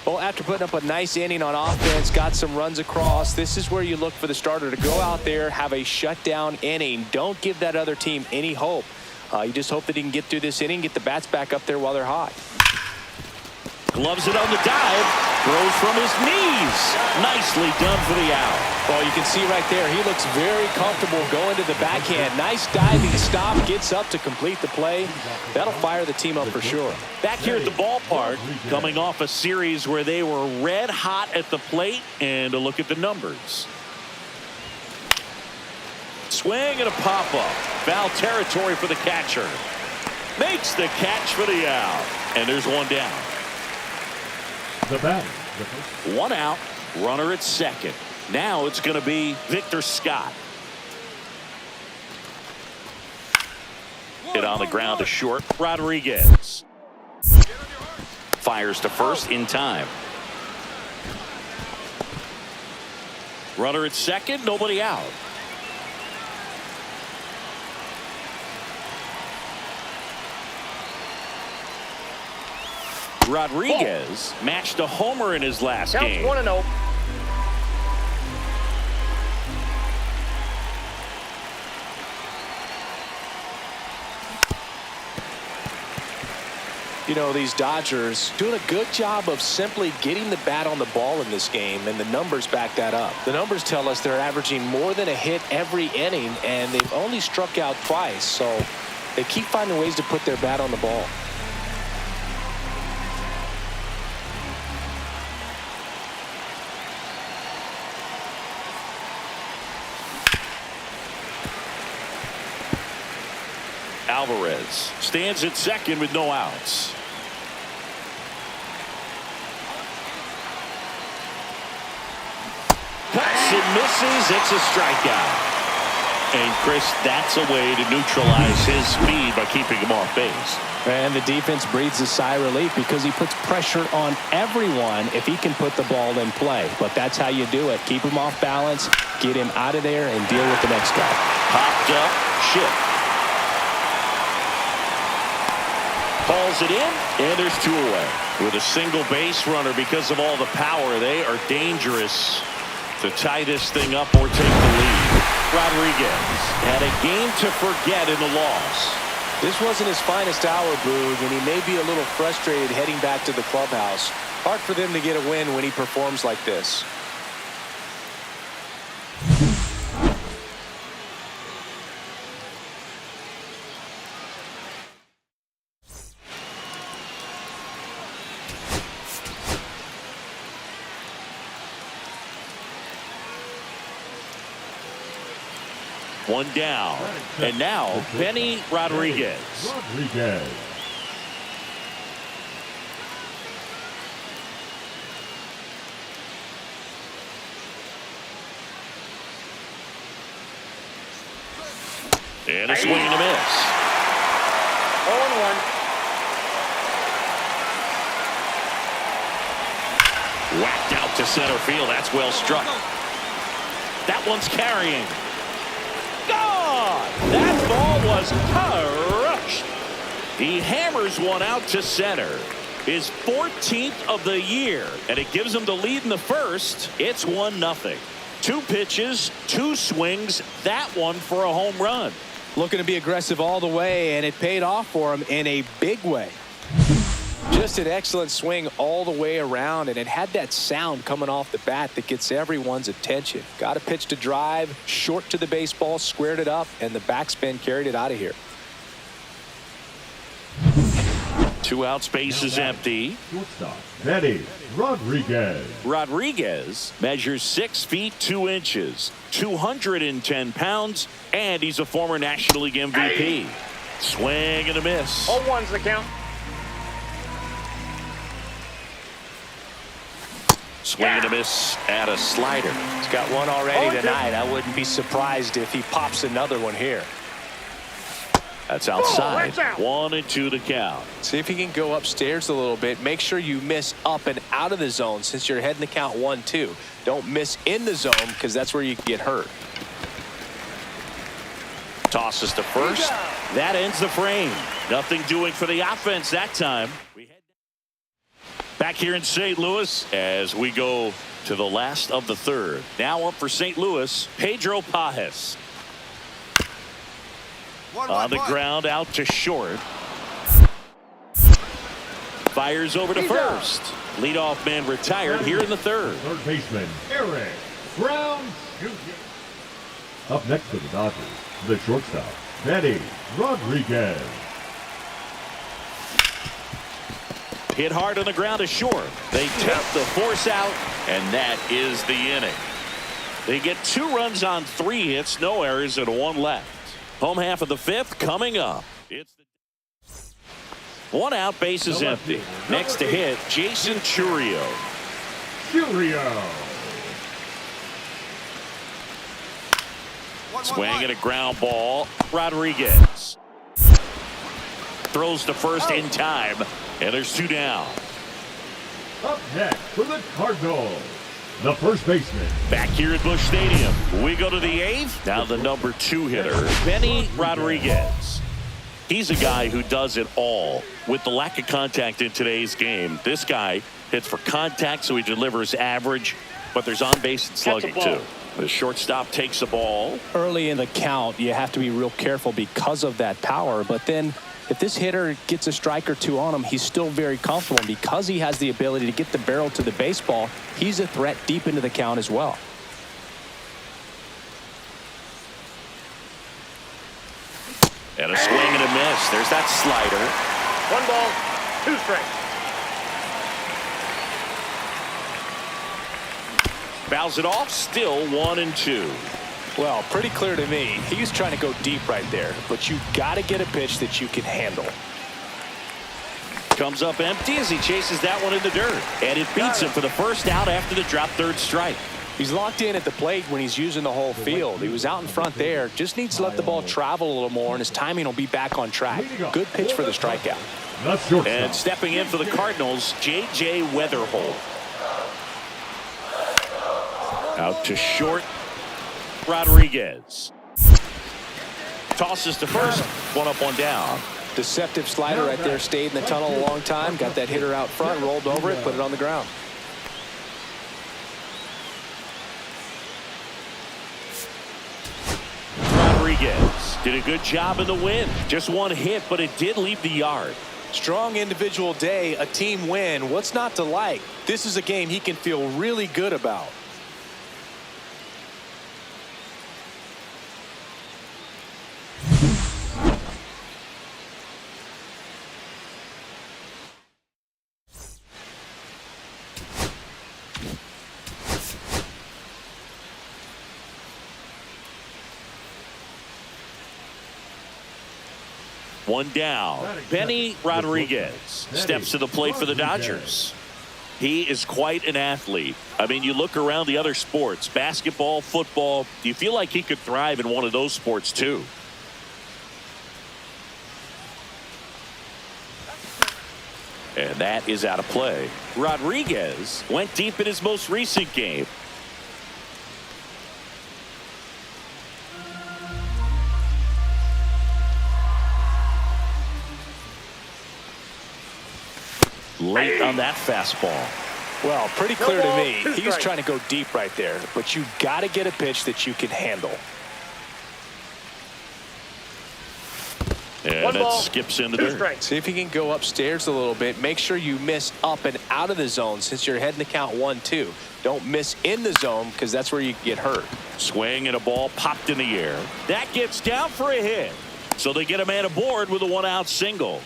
Well, after putting up a nice inning on offense, got some runs across, this is where you look for the starter to go out there, have a shutdown inning. Don't give that other team any hope. You just hope that he can get through this inning, get the bats back up there while they're hot. Gloves it on the dive. Throws from his knees. Nicely done for the out. Well, you can see right there, he looks very comfortable going to the backhand. Nice diving stop, gets up to complete the play. That'll fire the team up for sure. Back here at the ballpark, coming off a series where they were red hot at the plate, and a look at the numbers. Swing and a pop-up. Foul territory for the catcher. Makes the catch for the out. And there's one down. The batter. One out. Runner at second. Now it's going to be Victor Scott. Hit on the ground to short. Rodriguez. Fires to first in time. Runner at second. Nobody out. Rodriguez matched a homer in his last game. Counts 1-0. You know, these Dodgers doing a good job of simply getting the bat on the ball in this game, and the numbers back that up. The numbers tell us they're averaging more than a hit every inning, and they've only struck out twice, so they keep finding ways to put their bat on the ball. Alvarez stands at second with no outs. Cuts and misses. It's a strikeout. And Chris, that's a way to neutralize his speed by keeping him off base. And the defense breathes a sigh of relief because he puts pressure on everyone if he can put the ball in play. But that's how you do it. Keep him off balance, get him out of there, and deal with the next guy. Popped up, shift. Calls it in, and there's two away. With a single base runner, because of all the power, they are dangerous to tie this thing up or take the lead. Rodriguez had a game to forget in the loss. This wasn't his finest hour, Boog, and he may be a little frustrated heading back to the clubhouse. Hard for them to get a win when he performs like this. One down. And now, Benny Rodriguez. Rodriguez. And a swing and a miss. 0-1. Whacked out to center field. That's well struck. That one's carrying. Gone! That ball was crushed. He hammers one out to center. His 14th of the year, and it gives him the lead in the first. It's 1-0. 2 pitches, 2 swings, that one for a home run. Looking to be aggressive all the way, and it paid off for him in a big way. Just an excellent swing all the way around, and it had that sound coming off the bat that gets everyone's attention. Got a pitch to drive, short to the baseball, squared it up, and the backspin carried it out of here. 2 outs, base is empty. Shortstop, Eddie Rodriguez. Rodriguez measures 6 feet 2 inches, 210 pounds, and he's a former National League MVP. Swing and a miss. 0-1's the count. Swing and a miss at a slider. He's got one already tonight. I wouldn't be surprised if he pops another one here. That's outside. that's out. 1-2 to count. See if he can go upstairs a little bit. Make sure you miss up and out of the zone since you're heading the count 1-2. Don't miss in the zone because that's where you can get hurt. Tosses to first. That ends the frame. Nothing doing for the offense that time. Back here in St. Louis as we go to the last of the third. Now up for St. Louis, Pedro Pajes. On the ground, out to short. Fires over to first. Leadoff man retired here in the third. Third baseman, Eric Brown Jr. Up next for the Dodgers, the shortstop, Eddie Rodriguez. Hit hard on the ground to short. They take the force out, and that is the inning. They get 2 runs on 3 hits, no errors, and 1 left. Home half of the 5th coming up. It's 1 out, base is empty. Next to hit, Jason Churio. Swing at a ground ball. Rodriguez throws to first in time, and there's 2 down. Up next for the Cardinals, the first baseman. Back here at Busch Stadium, we go to the 8th. Now the number 2 hitter, Benny Rodriguez. He's a guy who does it all. With the lack of contact in today's game, this guy hits for contact, so he delivers average, but there's on-base and slugging too. The shortstop takes the ball. Early in the count, you have to be real careful because of that power, but then if this hitter gets a strike or 2 on him, he's still very comfortable. And because he has the ability to get the barrel to the baseball, he's a threat deep into the count as well. And a swing and a miss. There's that slider. 1 ball, 2 strikes. Fouls it off. Still 1-2. Well, pretty clear to me. He's trying to go deep right there, but you got to get a pitch that you can handle. Comes up empty as he chases that one in the dirt. And it beats him for the first out after the drop 3rd strike. He's locked in at the plate when he's using the whole field. He was out in front there. Just needs to let the ball travel a little more, and his timing will be back on track. Good pitch for the strikeout. And stepping in for the Cardinals, J.J. Weatherholt. Out to short. Rodriguez tosses to first. 1 up, 1 down. Deceptive slider right there. Stayed in the tunnel a long time. Got that hitter out front, rolled over it, put it on the ground. Rodriguez did a good job in the win. Just 1 hit, but it did leave the yard. Strong individual day, a team win. What's not to like? This is a game he can feel really good about. One down. Benny Rodriguez steps to the plate for the Dodgers. He is quite an athlete. I mean, you look around the other sports, basketball, football, do you feel like he could thrive in one of those sports too? And that is out of play. Rodriguez went deep in his most recent game. Late on that fastball. Well, pretty clear to me. Two He was strikes. trying to go deep right there, but you got to get a pitch that you can handle. And One that ball, skips into two third. strikes. See if you can go upstairs a little bit. Make sure you miss up and out of the zone since you're heading to count 1-2. Don't miss in the zone because that's where you get hurt. Swing and a ball popped in the air. That gets down for a hit. So they get a man aboard with a 1-out single.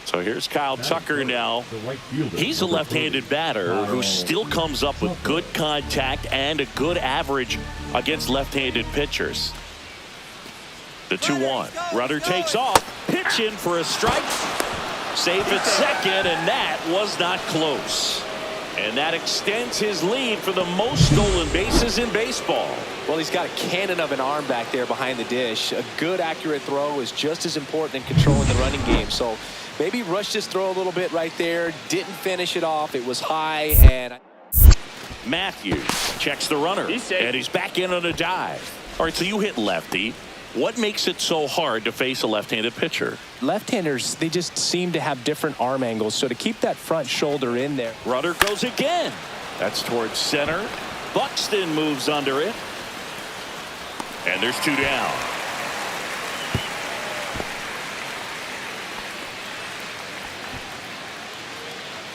So here's Kyle Tucker now. The right fielder, He's a number left-handed 30, batter who Kyle still comes up with Tucker. good contact and a good average against left-handed pitchers. The 2-1. Rudder takes off. Pitch in for a strike. Safe at second, and that was not close. And that extends his lead for the most stolen bases in baseball. Well, he's got a cannon of an arm back there behind the dish. A good, accurate throw is just as important in controlling the running game. So maybe rushed his throw a little bit right there. Didn't finish it off. It was high. And Matthews checks the runner, He's safe. and he's back in on a dive. All right, so you hit lefty. What makes it so hard to face a left-handed pitcher? left-handers, they just seem to have different arm angles. So to keep that front shoulder in there. Rudder goes again. That's towards center. Buxton moves under it. And there's 2 down.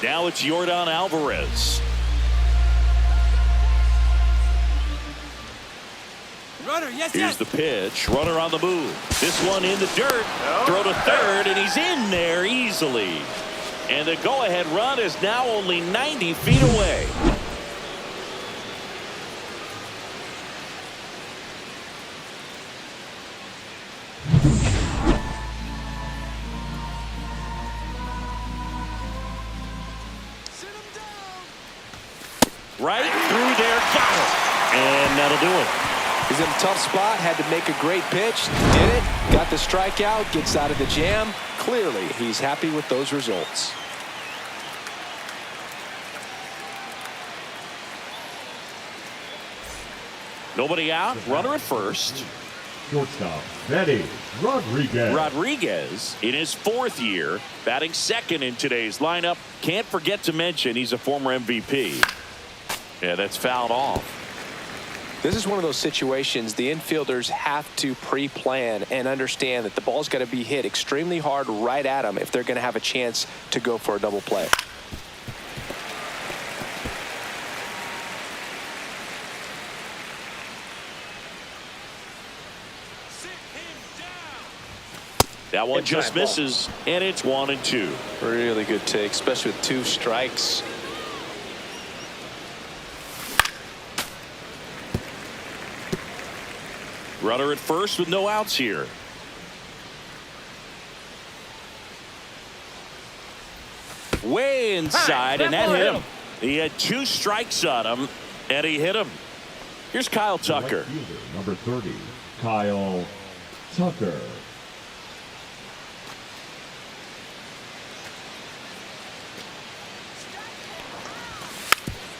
Now it's Yordan Alvarez. Runner, yes, Here's the pitch. Runner on the move. This one in the dirt. Throw to third, and he's in there easily. And the go-ahead run is now only 90 feet away. Right through there, got it. And that'll do it. He's in a tough spot, had to make a great pitch, did it, got the strikeout, gets out of the jam. Clearly, he's happy with those results. Nobody out, runner at first. Shortstop, Betty Rodriguez. Rodriguez, in his 4th year, batting second in today's lineup. Can't forget to mention he's a former MVP. Yeah, that's fouled off. This is one of those situations the infielders have to pre-plan and understand that the ball's got to be hit extremely hard right at them if they're going to have a chance to go for a double play. That one Inside just ball. misses, and it's 1-2. Really good take, especially with 2 strikes. Runner at first with no outs here. Way inside, and that hit him. He had 2 strikes on him, and he hit him. Here's Kyle The right Tucker. fielder, number 30, Kyle Tucker.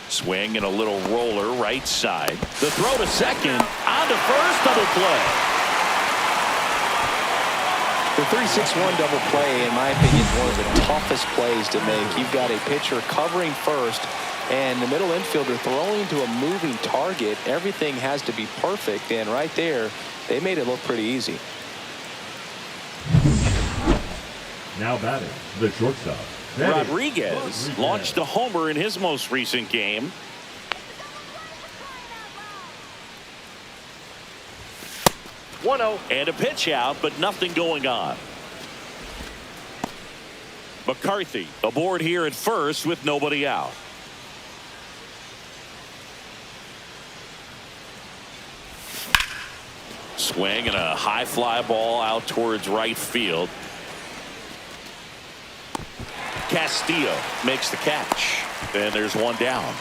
Swing and a little roller right side. The throw to second. On to first, double play. The 3-6-1 double play, in my opinion, is one of the toughest plays to make. You've got a pitcher covering first and the middle infielder throwing to a moving target. Everything has to be perfect, and right there, they made it look pretty easy. Now batting, the shortstop, Betty Rodriguez launched a homer in his most recent game. And a pitch out, but nothing going on. McCarthy aboard here at first with nobody out. Swing and a high fly ball out towards right field. Castillo makes the catch. And there's 1 down.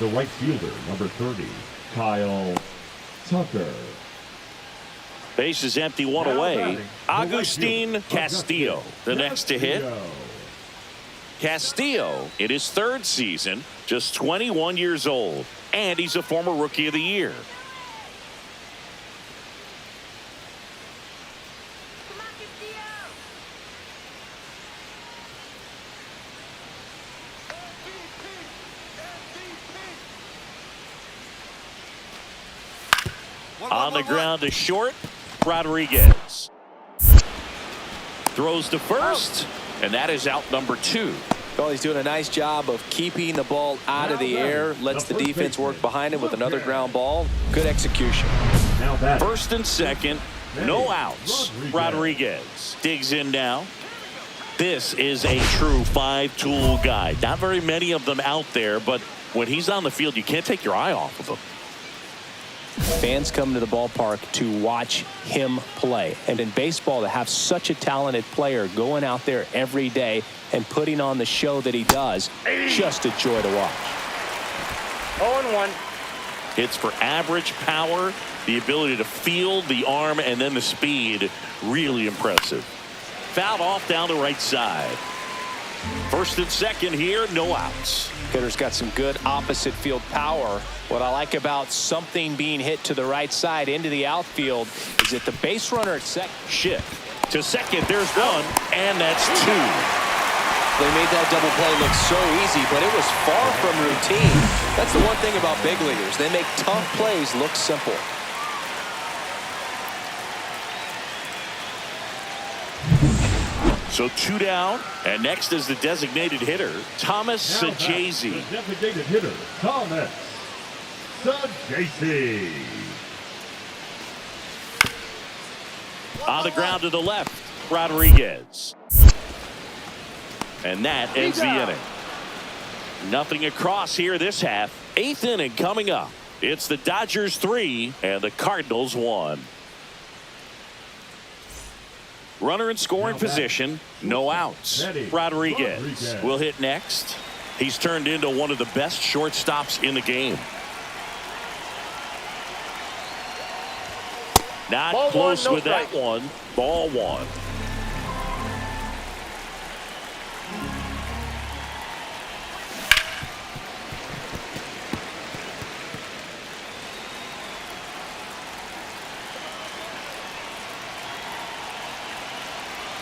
The right fielder, number 30, Kyle Tucker. Base is empty, one away. Agustin Castillo, the next to hit. Castillo, in his third season, just 21 years old, and he's a former Rookie of the Year. On the ground to short, Rodriguez. Throws to first, and that is out number 2. Well, he's doing a nice job of keeping the ball out of the air, lets the defense work behind him with another ground ball. Good execution. First and second, no outs. Rodriguez digs in now. This is a true 5-tool guy. Not very many of them out there, but when he's on the field, you can't take your eye off of him. Fans come to the ballpark to watch him play. And in baseball, to have such a talented player going out there every day and putting on the show that he does, just a joy to watch. 0-1. Hits for average power, the ability to field the arm, and then the speed. Really impressive. Fouled off down the right side. First and second here, no outs. Hitter's got some good opposite field power. What I like about something being hit to the right side into the outfield is that the base runner at second. Shift to second, there's one, and that's 2. They made that double play look so easy, but it was far from routine. That's the one thing about big leaguers. They make tough plays look simple. So 2 down, and next is the designated hitter, Thomas Sajazi. Designated hitter, Thomas Sajazi. On the ground to the left, Rodriguez. And that ends the inning. Nothing across here this half. 8th inning coming up. It's the Dodgers 3 and the Cardinals 1. Runner in scoring position, no outs. Rodriguez will hit next. He's turned into one of the best shortstops in the game. Not Ball close one, no with that strike. one. Ball 1.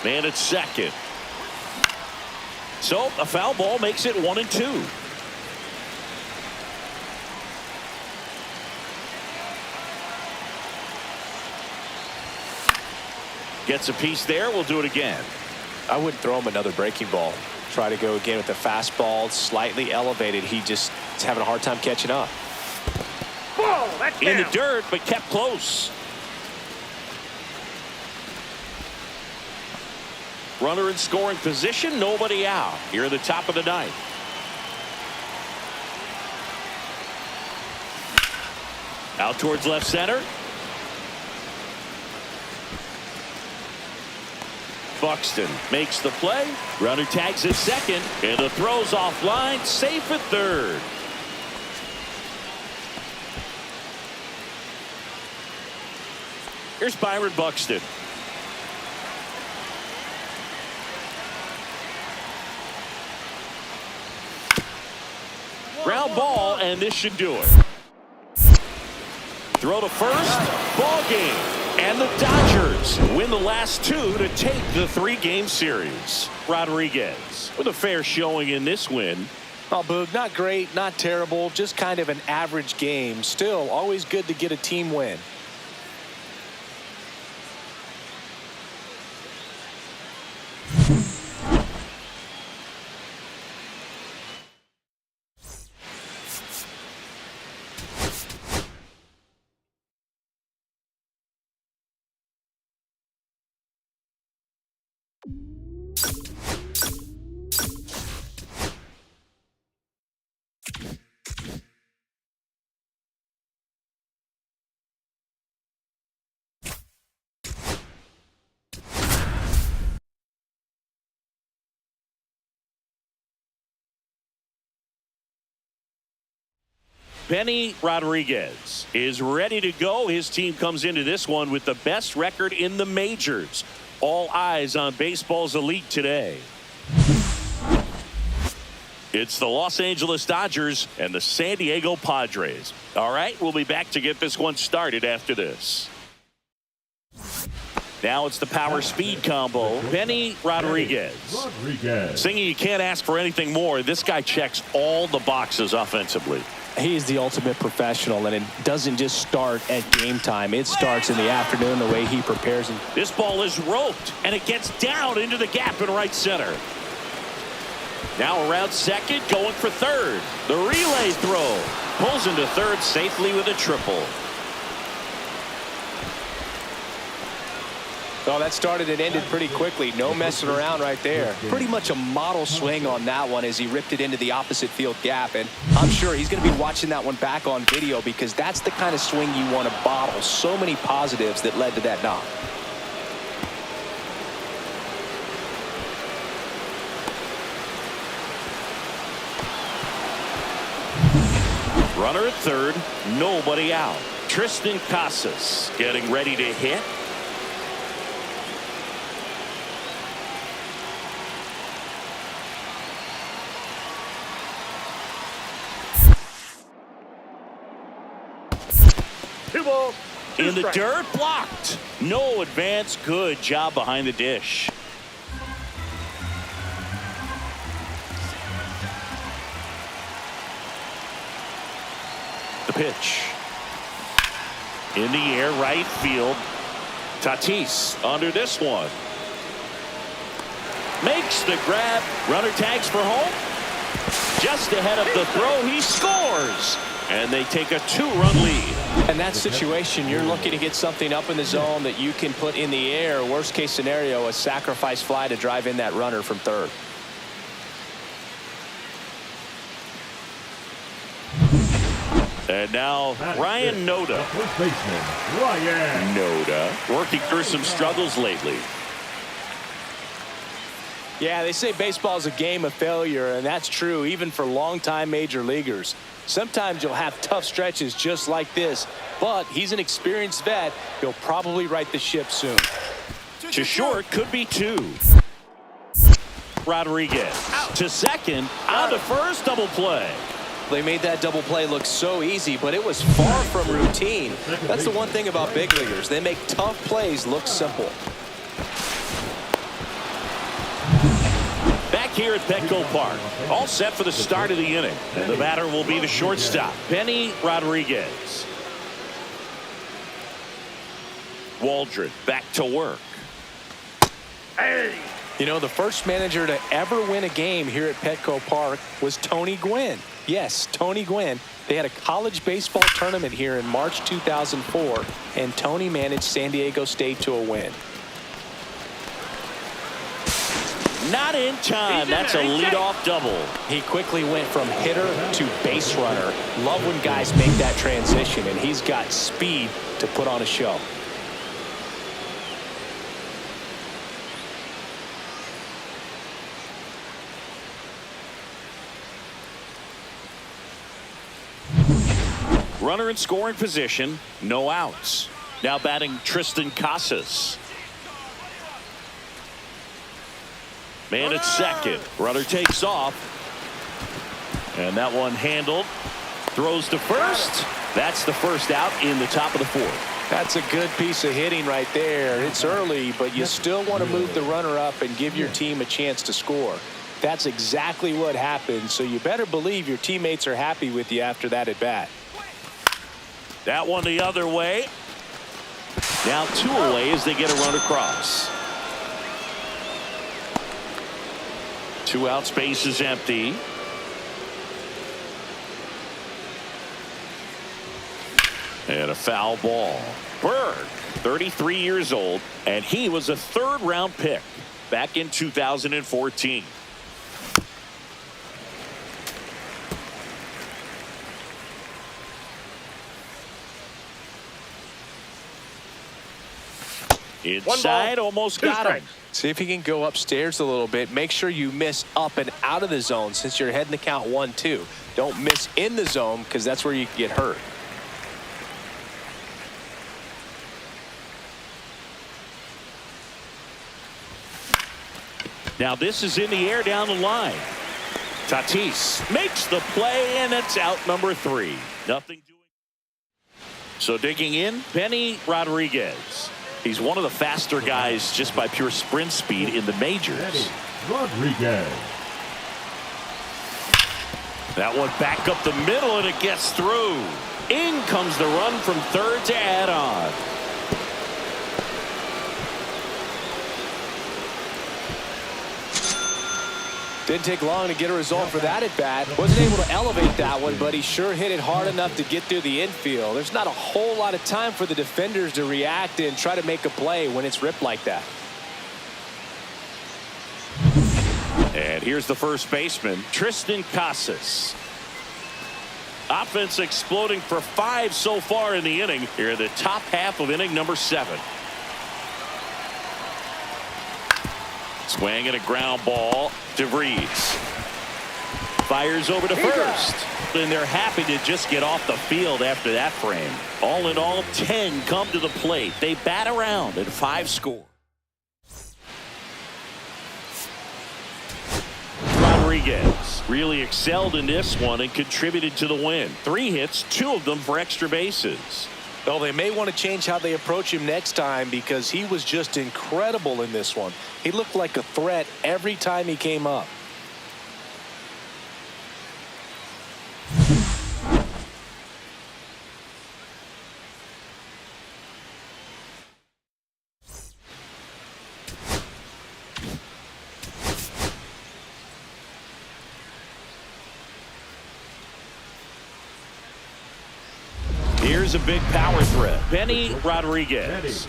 Man at second. So a foul ball makes it 1-2. Gets a piece there. We'll do it again. I wouldn't throw him another breaking ball. Try to go again with the fastball, slightly elevated. He just is having a hard time catching up. Whoa, that's In the down. dirt, but kept close. Runner in scoring position, nobody out. Here at the top of the 9th. Out towards left center. Buxton makes the play. Runner tags at second, and the throw's offline. Safe at third. Here's Byron Buxton. Ground ball, and this should do it. Throw to first, ball game. And the Dodgers win the last 2 to take the 3-game series. Rodriguez with a fair showing in this win. Oh, Boog, not great, not terrible, just kind of an average game. Still, always good to get a team win. Benny Rodriguez is ready to go. His team comes into this one with the best record in the majors. All eyes on baseball's elite today. It's the Los Angeles Dodgers and the San Diego Padres. All right, we'll be back to get this one started after this. Now it's the power speed combo. Benny Rodriguez. Singing, you can't ask for anything more. This guy checks all the boxes offensively. He's the ultimate professional, and it doesn't just start at game time. It starts in the afternoon, the way he prepares. This ball is roped, and it gets down into the gap in right center. Now around second, going for third. The relay throw. Pulls into third safely with a triple. Oh, that started and ended pretty quickly. No messing around right there. Pretty much a model swing on that one as he ripped it into the opposite field gap. And I'm sure he's going to be watching that one back on video because that's the kind of swing you want to bottle. So many positives that led to that knock. Runner at third, nobody out. Tristan Casas getting ready to hit. In the dirt, blocked. No advance. Good job behind the dish. The pitch. In the air, right field. Tatis under this one. Makes the grab. Runner tags for home. Just ahead of the throw, he scores. And they take a 2-run lead. In that situation, you're looking to get something up in the zone that you can put in the air. Worst case scenario, a sacrifice fly to drive in that runner from third. And now Ryan Noda. First baseman, Ryan Noda working through some struggles lately. Yeah, they say baseball is a game of failure, and that's true even for longtime major leaguers. Sometimes you'll have tough stretches just like this, but he's an experienced vet. He'll probably right the ship soon. To short, could be two. Rodriguez to second, on to first, double play. They made that double play look so easy, but it was far from routine. That's the one thing about big leaguers. They make tough plays look simple. Back here at Petco Park, all set for the start of the inning. And the batter will be the shortstop, Benny Rodriguez. Waldron back to work. You know, the first manager to ever win a game here at Petco Park was Tony Gwynn. Yes, Tony Gwynn. They had a college baseball tournament here in March 2004, and Tony managed San Diego State to a win. Not in time. That's a leadoff double. He quickly went from hitter to base runner. Love when guys make that transition, and he's got speed to put on a show. Runner in scoring position, no outs. Now batting Tristan Casas. Man at second. Runner takes off. And that one handled. Throws to first. That's the first out in the top of the fourth. That's a good piece of hitting right there. It's early, but you still want to move the runner up and give your team a chance to score. That's exactly what happened, so you better believe your teammates are happy with you after that at bat. That one the other way. Now 2 away as they get a run across. 2 out, space is empty. And a foul ball. Berg, 33 years old, and he was a 3rd-round pick back in 2014. Inside, almost got him. See if he can go upstairs a little bit. Make sure you miss up and out of the zone since you're heading to count 1-2. Don't miss in the zone because that's where you can get hurt. Now this is in the air down the line. Tatis makes the play, and it's out number 3. Nothing doing. So digging in, Benny Rodriguez. He's one of the faster guys just by pure sprint speed in the majors. Rodriguez. That one back up the middle, and it gets through. In comes the run from third to add on. Didn't take long to get a result for that at bat. Wasn't able to elevate that one, but he sure hit it hard enough to get through the infield. There's not a whole lot of time for the defenders to react and try to make a play when it's ripped like that. And here's the first baseman, Tristan Casas. Offense exploding for 5 so far in the inning. Here in the top half of inning number 7. Swing and a ground ball. DeVries fires over to first. And they're happy to just get off the field after that frame. All in all, 10 come to the plate. They bat around and 5 score. Rodriguez really excelled in this one and contributed to the win. 3 hits, 2 of them for extra bases. Well, they may want to change how they approach him next time because he was just incredible in this one. He looked like a threat every time he came up. Here's a big power threat. Benny Rodriguez.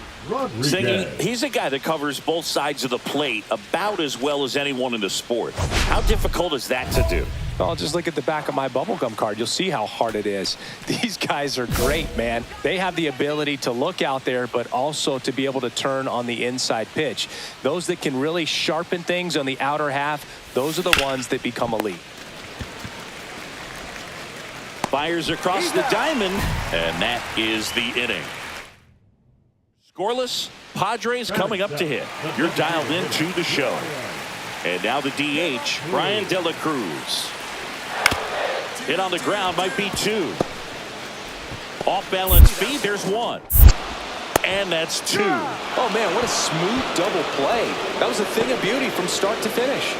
Singing, he's a guy that covers both sides of the plate about as well as anyone in the sport. How difficult is that to do? Oh, just look at the back of my bubblegum card. You'll see how hard it is. These guys are great, man. They have the ability to look out there, but also to be able to turn on the inside pitch. Those that can really sharpen things on the outer half, those are the ones that become elite. Fires across the diamond, and that is the inning. Scoreless, Padres coming up to hit. You're dialed into the show. And now the DH, Brian De La Cruz. Hit on the ground, might be 2. Off balance feed, there's 1. And that's 2. Oh, man, what a smooth double play. That was a thing of beauty from start to finish.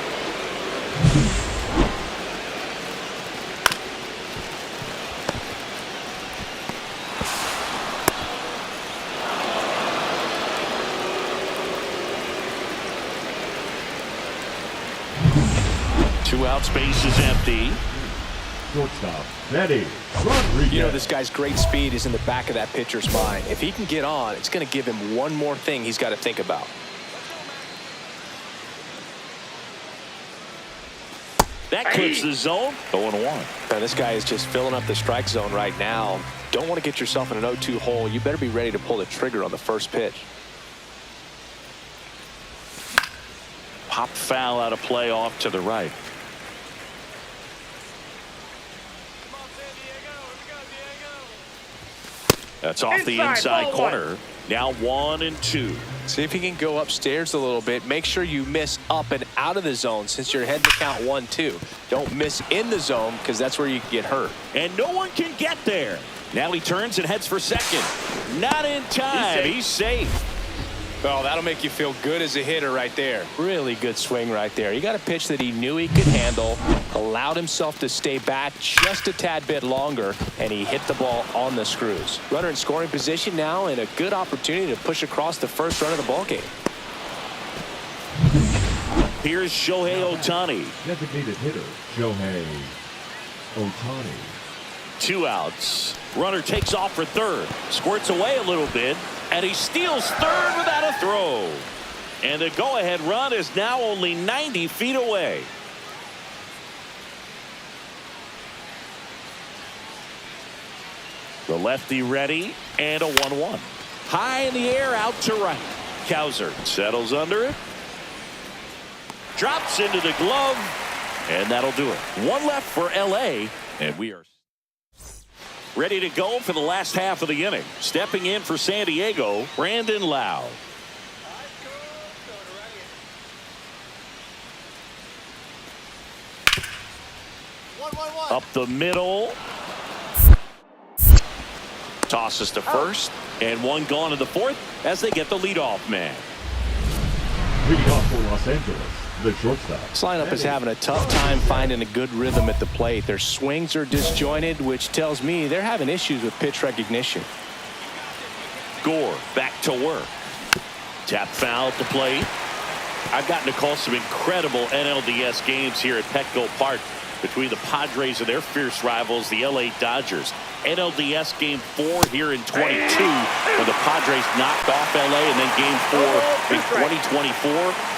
Two outs, base is empty. Shortstop, Benny Rodriguez. You know, this guy's great speed is in the back of that pitcher's mind. If he can get on, it's going to give him one more thing he's got to think about. That clips the zone. 0-1. Now, this guy is just filling up the strike zone right now. Don't want to get yourself in an 0-2 hole. You better be ready to pull the trigger on the first pitch. Pop foul out of play off to the right. That's off the inside corner. Now 1-2. See if he can go upstairs a little bit. Make sure you miss up and out of the zone since you're heading to count 1-2. Don't miss in the zone because that's where you can get hurt. And no one can get there. Now he turns and heads for second. Not in time. He's safe. Oh, that'll make you feel good as a hitter right there. Really good swing right there. He got a pitch that he knew he could handle, allowed himself to stay back just a tad bit longer, and he hit the ball on the screws. Runner in scoring position now, and a good opportunity to push across the first run of the ball game. Here's Shohei Ohtani. Designated hitter, Shohei Ohtani. 2 outs. Runner takes off for third. Squirts away a little bit. And he steals third without a throw. And the go-ahead run is now only 90 feet away. The lefty ready, and a 1-1. High in the air, out to right. Cowser settles under it. Drops into the glove, and that'll do it. One left for L.A., and we are ready to go for the last half of the inning. Stepping in for San Diego, Brandon Lowe. Up the middle. Tosses to first, and one gone in the fourth as they get the leadoff man. Leading off for Los Angeles, the shortstop. This lineup is having a tough time finding a good rhythm at the plate. Their swings are disjointed, which tells me they're having issues with pitch recognition. Gore back to work. Tap foul at the plate. I've gotten to call some incredible NLDS games here at Petco Park between the Padres and their fierce rivals, the LA Dodgers. NLDS Game 4 here in 22 when the Padres knocked off LA, and then Game 4 in 2024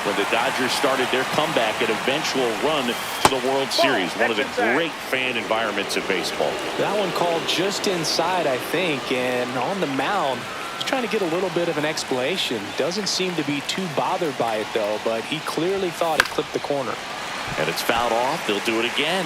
when the Dodgers started their comeback and eventual run to the World Series. One of the great fan environments in baseball. That one called just inside, I think, and on the mound, he's trying to get a little bit of an explanation. Doesn't seem to be too bothered by it, though, but he clearly thought it clipped the corner. And it's fouled off. They'll do it again.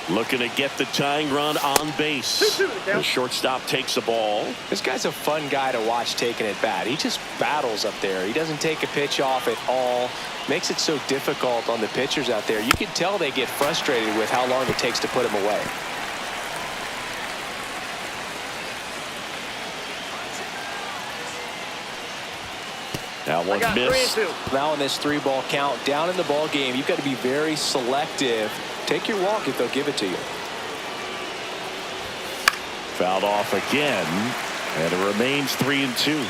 Looking to get the tying run on base. The shortstop takes the ball. This guy's a fun guy to watch taking at bat. He just battles up there. He doesn't take a pitch off at all. Makes it so difficult on the pitchers out there. You can tell they get frustrated with how long it takes to put him away. That one missed. Now in this 3-ball count, down in the ball game, you've got to be very selective. Take your walk if they'll give it to you. Fouled off again, and it remains 3-2.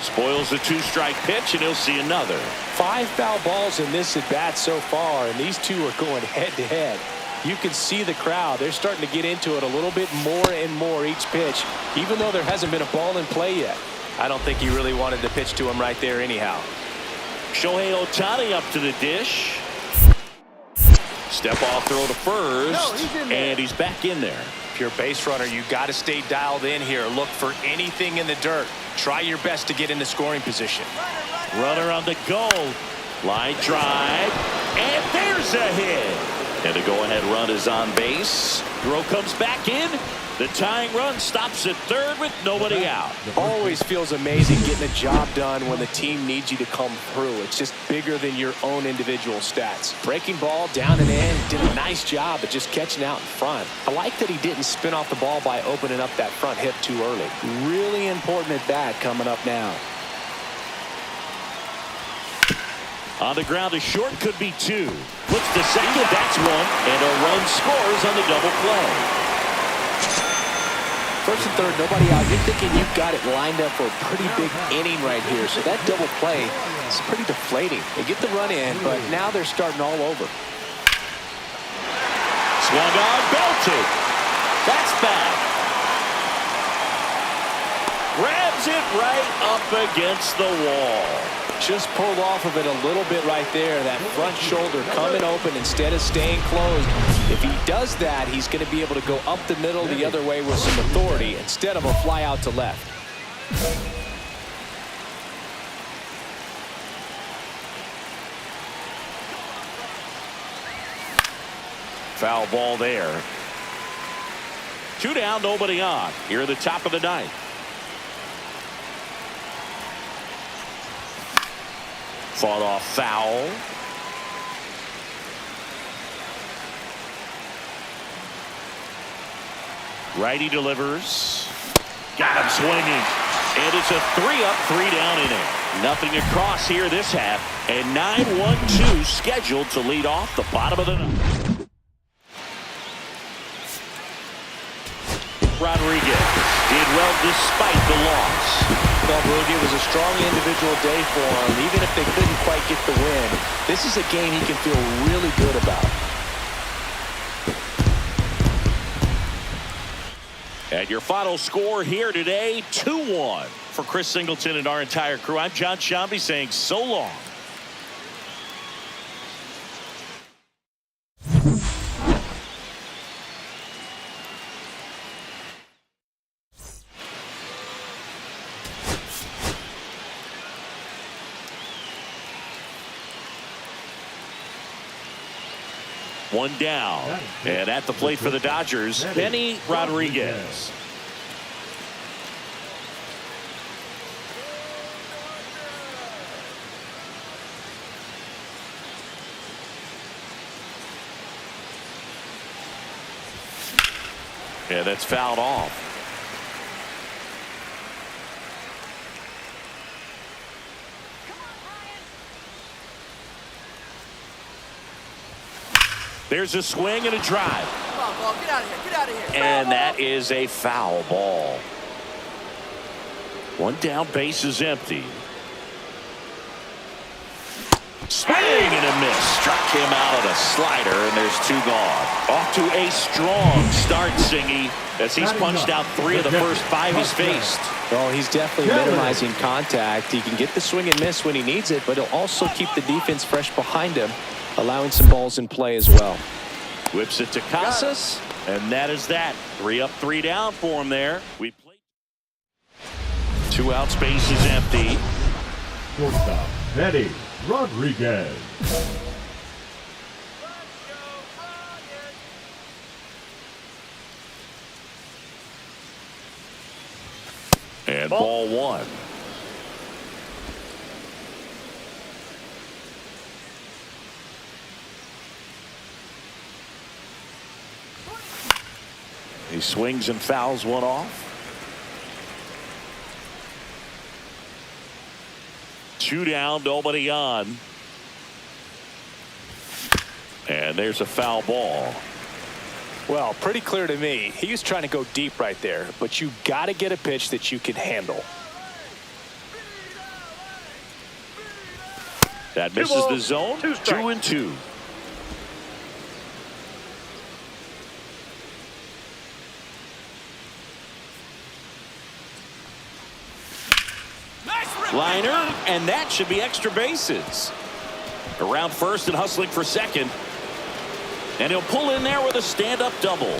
Spoils the 2-strike pitch, and he'll see another. 5 foul balls in this at bat so far, and these two are going head to head. You can see the crowd. They're starting to get into it a little bit more and more each pitch, even though there hasn't been a ball in play yet. I don't think he really wanted to pitch to him right there anyhow. Shohei Ohtani up to the dish. Step off throw to first, and he's back in there. If you're a base runner, you got to stay dialed in here. Look for anything in the dirt. Try your best to get into scoring position. Runner on the go. Line drive, and there's a hit. And the go-ahead run is on base. Throw comes back in. The tying run stops at third with nobody out. Always feels amazing getting a job done when the team needs you to come through. It's just bigger than your own individual stats. Breaking ball down and in. Did a nice job of just catching out in front. I like that he didn't spin off the ball by opening up that front hip too early. Really important at bat coming up now. On the ground, a short could be 2. Flips to second, that's 1, and a run scores on the double play. First and third, nobody out. You're thinking you've got it lined up for a pretty big inning right here. So that double play is pretty deflating. They get the run in, but now they're starting all over. Swung on, belted. That's back. Grabs it right up against the wall. Just pulled off of it a little bit right there. That front shoulder coming open instead of staying closed. If he does that, he's going to be able to go up the middle the other way with some authority instead of a fly out to left. Foul ball there. 2 down, nobody on. Here at the top of the ninth. Fought off foul. Righty delivers. Got him swinging. And it's a 3-up, 3-down inning. Nothing across here this half. And 9-1-2 scheduled to lead off the bottom of the ninth. Rodriguez did well despite the loss. Well, Brooke, it was a strong individual day for him. Even if they couldn't quite get the win, this is a game he can feel really good about. And your final score here today, 2-1. For Chris Singleton and our entire crew, I'm John Shambi saying so long. One down. And at the plate for the Dodgers, Benny Rodriguez. Yeah, that's fouled off. There's a swing and a drive. Come on, ball. Get out of here. Get out of here. And that is a foul ball. One down, base is empty. Swing and a miss. Struck him out on a slider, and there's two gone. Off to a strong start, Singy, as he's punched out 3 of the first 5 he's faced. Oh, he's definitely minimizing contact. He can get the swing and miss when he needs it, but he'll also keep the defense fresh behind him, allowing some balls in play as well. Whips it to Casas, and that is that. 3 up, 3 down for him there. We played. 2 outs, base is empty. Shortstop, Benny Rodriguez. And ball 1. He swings and fouls one off. 2 down, nobody on. And there's a foul ball. Well, pretty clear to me. He was trying to go deep right there, but you got to get a pitch that you can handle. That misses the zone. 2-2. Liner, and that should be extra bases. Around first and hustling for second. And he'll pull in there with a stand-up double.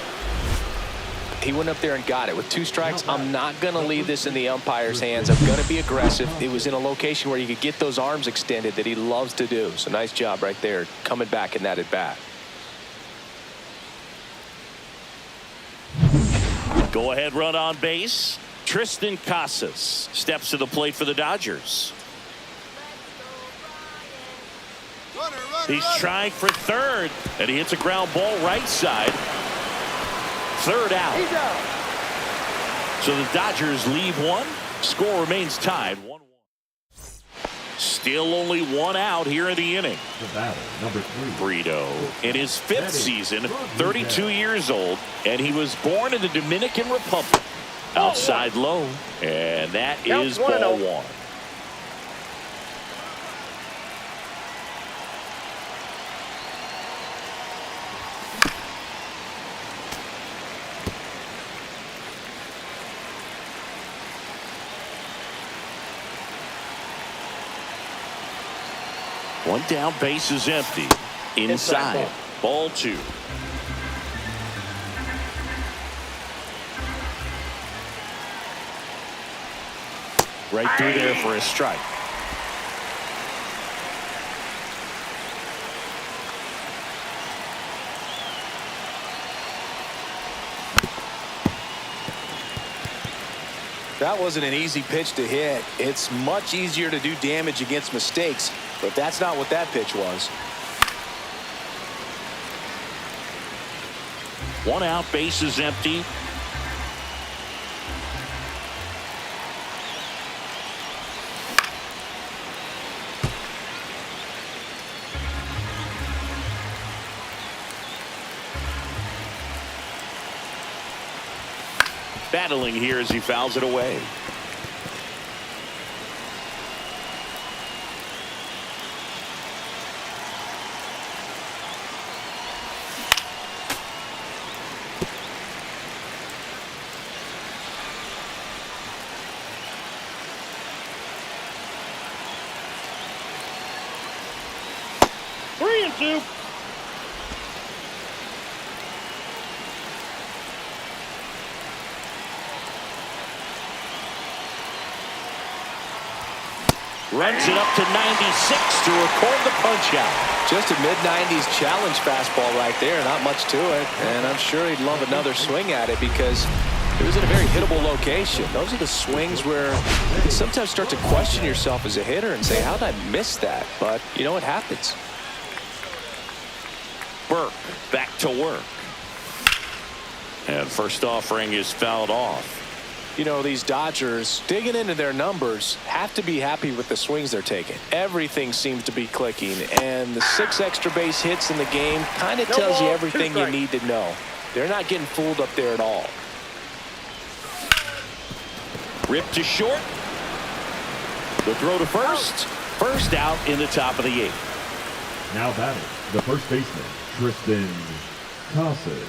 He went up there and got it. With 2 strikes, I'm not going to leave this in the umpire's hands. I'm going to be aggressive. It was in a location where you could get those arms extended that he loves to do. So nice job right there, coming back in that at-bat. Go-ahead run on base. Tristan Casas steps to the plate for the Dodgers. He's trying for third, and he hits a ground ball right side. 3rd out. He's out. So the Dodgers leave 1. Score remains tied 1-1. Still only 1 out here in the inning. The battle, number 3. Brito in his 5th season, 32 years old, and he was born in the Dominican Republic. Outside low, and that is ball 1. One down, base is empty. Inside, ball 2. Right through there for a strike. That wasn't an easy pitch to hit. It's much easier to do damage against mistakes, but that's not what that pitch was. 1 out, base is empty. Battling here as he fouls it away. Runs it up to 96 to record the punch out. Just a mid-90s challenge fastball right there. Not much to it. And I'm sure he'd love another swing at it because it was in a very hittable location. Those are the swings where you can sometimes start to question yourself as a hitter and say, how did I miss that? But, you know, it happens. Burke back to work. And first offering is fouled off. You know, these Dodgers, digging into their numbers, have to be happy with the swings they're taking. Everything seems to be clicking, and the 6 extra base hits in the game kind of tells you everything you need to know. They're not getting fooled up there at all. Ripped to short. The throw to first. First out in the top of the 8th. Now batting, the first baseman, Tristan Casas.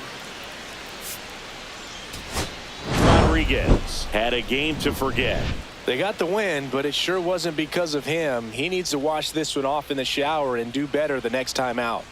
Rodriguez had a game to forget. They got the win, but it sure wasn't because of him. He needs to wash this one off in the shower and do better the next time out.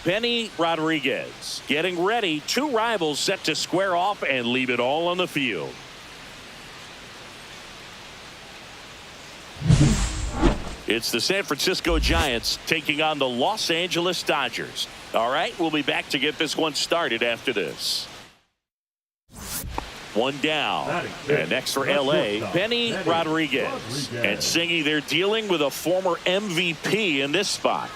Benny Rodriguez getting ready. 2 rivals set to square off and leave it all on the field. It's the San Francisco Giants taking on the Los Angeles Dodgers. All right, we'll be back to get this one started after this. One down. And next for L.A., Benny Rodriguez. And Singy, they're dealing with a former MVP in this spot.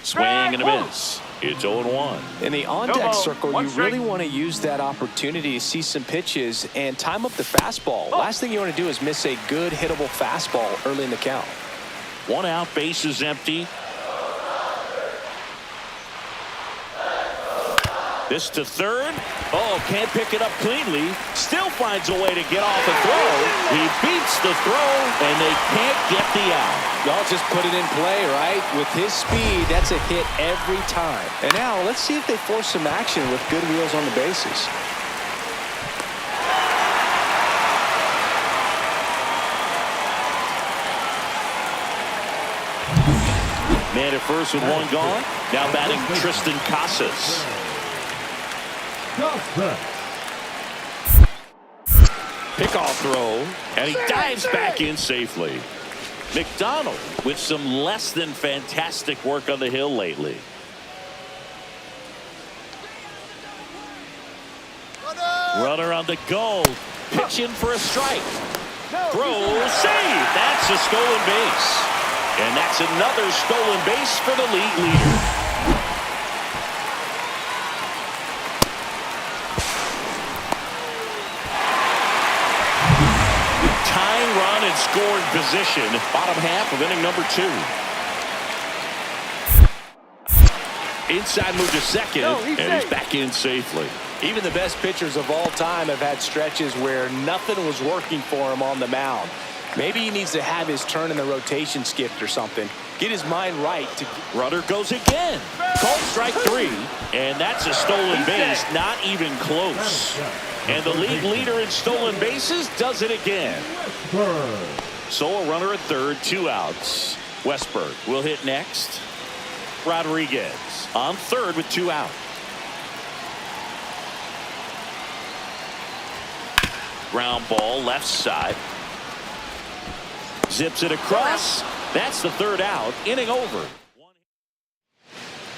Swing and a miss. It's 0-1. In the on-deck circle, you really want to use that opportunity to see some pitches and time up the fastball. Last thing you want to do is miss a good hittable fastball early in the count. 1 out, base is empty. This to third. Oh, can't pick it up cleanly. Still finds a way to get off the throw. He beats the throw, and they can't get the out. Y'all just put it in play, right? With his speed, that's a hit every time. And now, let's see if they force some action with good wheels on the bases. Man at first with 1 gone. Now batting Tristan Casas. Prospect. Pickoff throw, and he dives back in safely. McDonald with some less than fantastic work on the hill lately. Runner on the go, pitching for a strike. Throw, save. That's a stolen base. And that's another stolen base for the league leader. Tying run in scoring position, bottom half of inning number 2. Inside move to second, and he's back in safely. Even the best pitchers of all time have had stretches where nothing was working for him on the mound. Maybe he needs to have his turn in the rotation skipped or something. Get his mind right. Runner goes again. Called strike 3, and that's a stolen base, not even close. And the league leader in stolen bases does it again. So a runner at third, 2 outs. Westberg will hit next. Rodriguez on third with 2 out. Ground ball left side. Zips it across. That's the 3rd out. Inning over.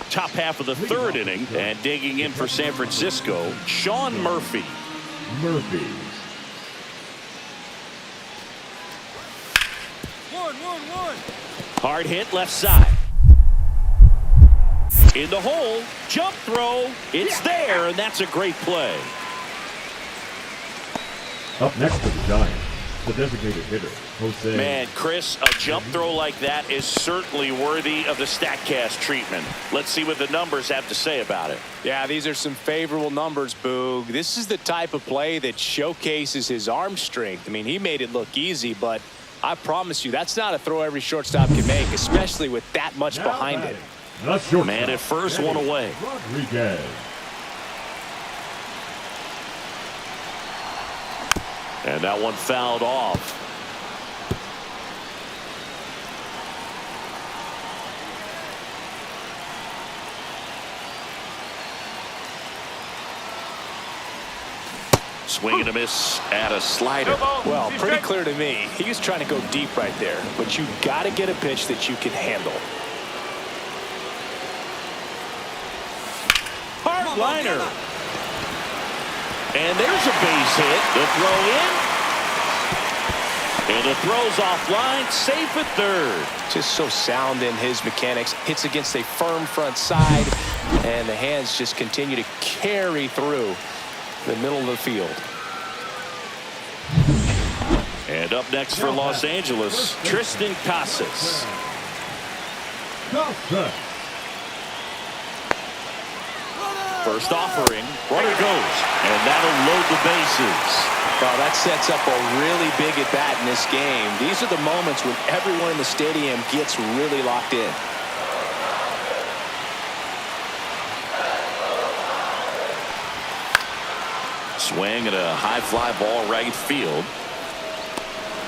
Top half of the 3rd inning, and digging in for San Francisco, Sean Murphy. Hard hit left side. In the hole. Jump throw. It's there, and that's a great play. Up next for the Giants, the designated hitter, Jose. Man, Chris, a jump throw like that is certainly worthy of the StatCast treatment. Let's see what the numbers have to say about it. Yeah, these are some favorable numbers, Boog. This is the type of play that showcases his arm strength. I mean, he made it look easy, but I promise you, that's not a throw every shortstop can make, especially with that much behind it. Man at first, one away. Rodriguez. And that one fouled off. Swing and a miss at a slider. Well, pretty clear to me. He was trying to go deep right there, but you got to get a pitch that you can handle. Hard liner. And there's a base hit. The throw in. And the throw's offline. Safe at third. Just so sound in his mechanics. Hits against a firm front side. And the hands just continue to carry through the middle of the field. And up next for Los Angeles, Tristan Casas. First offering, runner goes, and that'll load the bases. Well, that sets up a really big at bat in this game. These are the moments when everyone in the stadium gets really locked in. Swing and a high fly ball right field.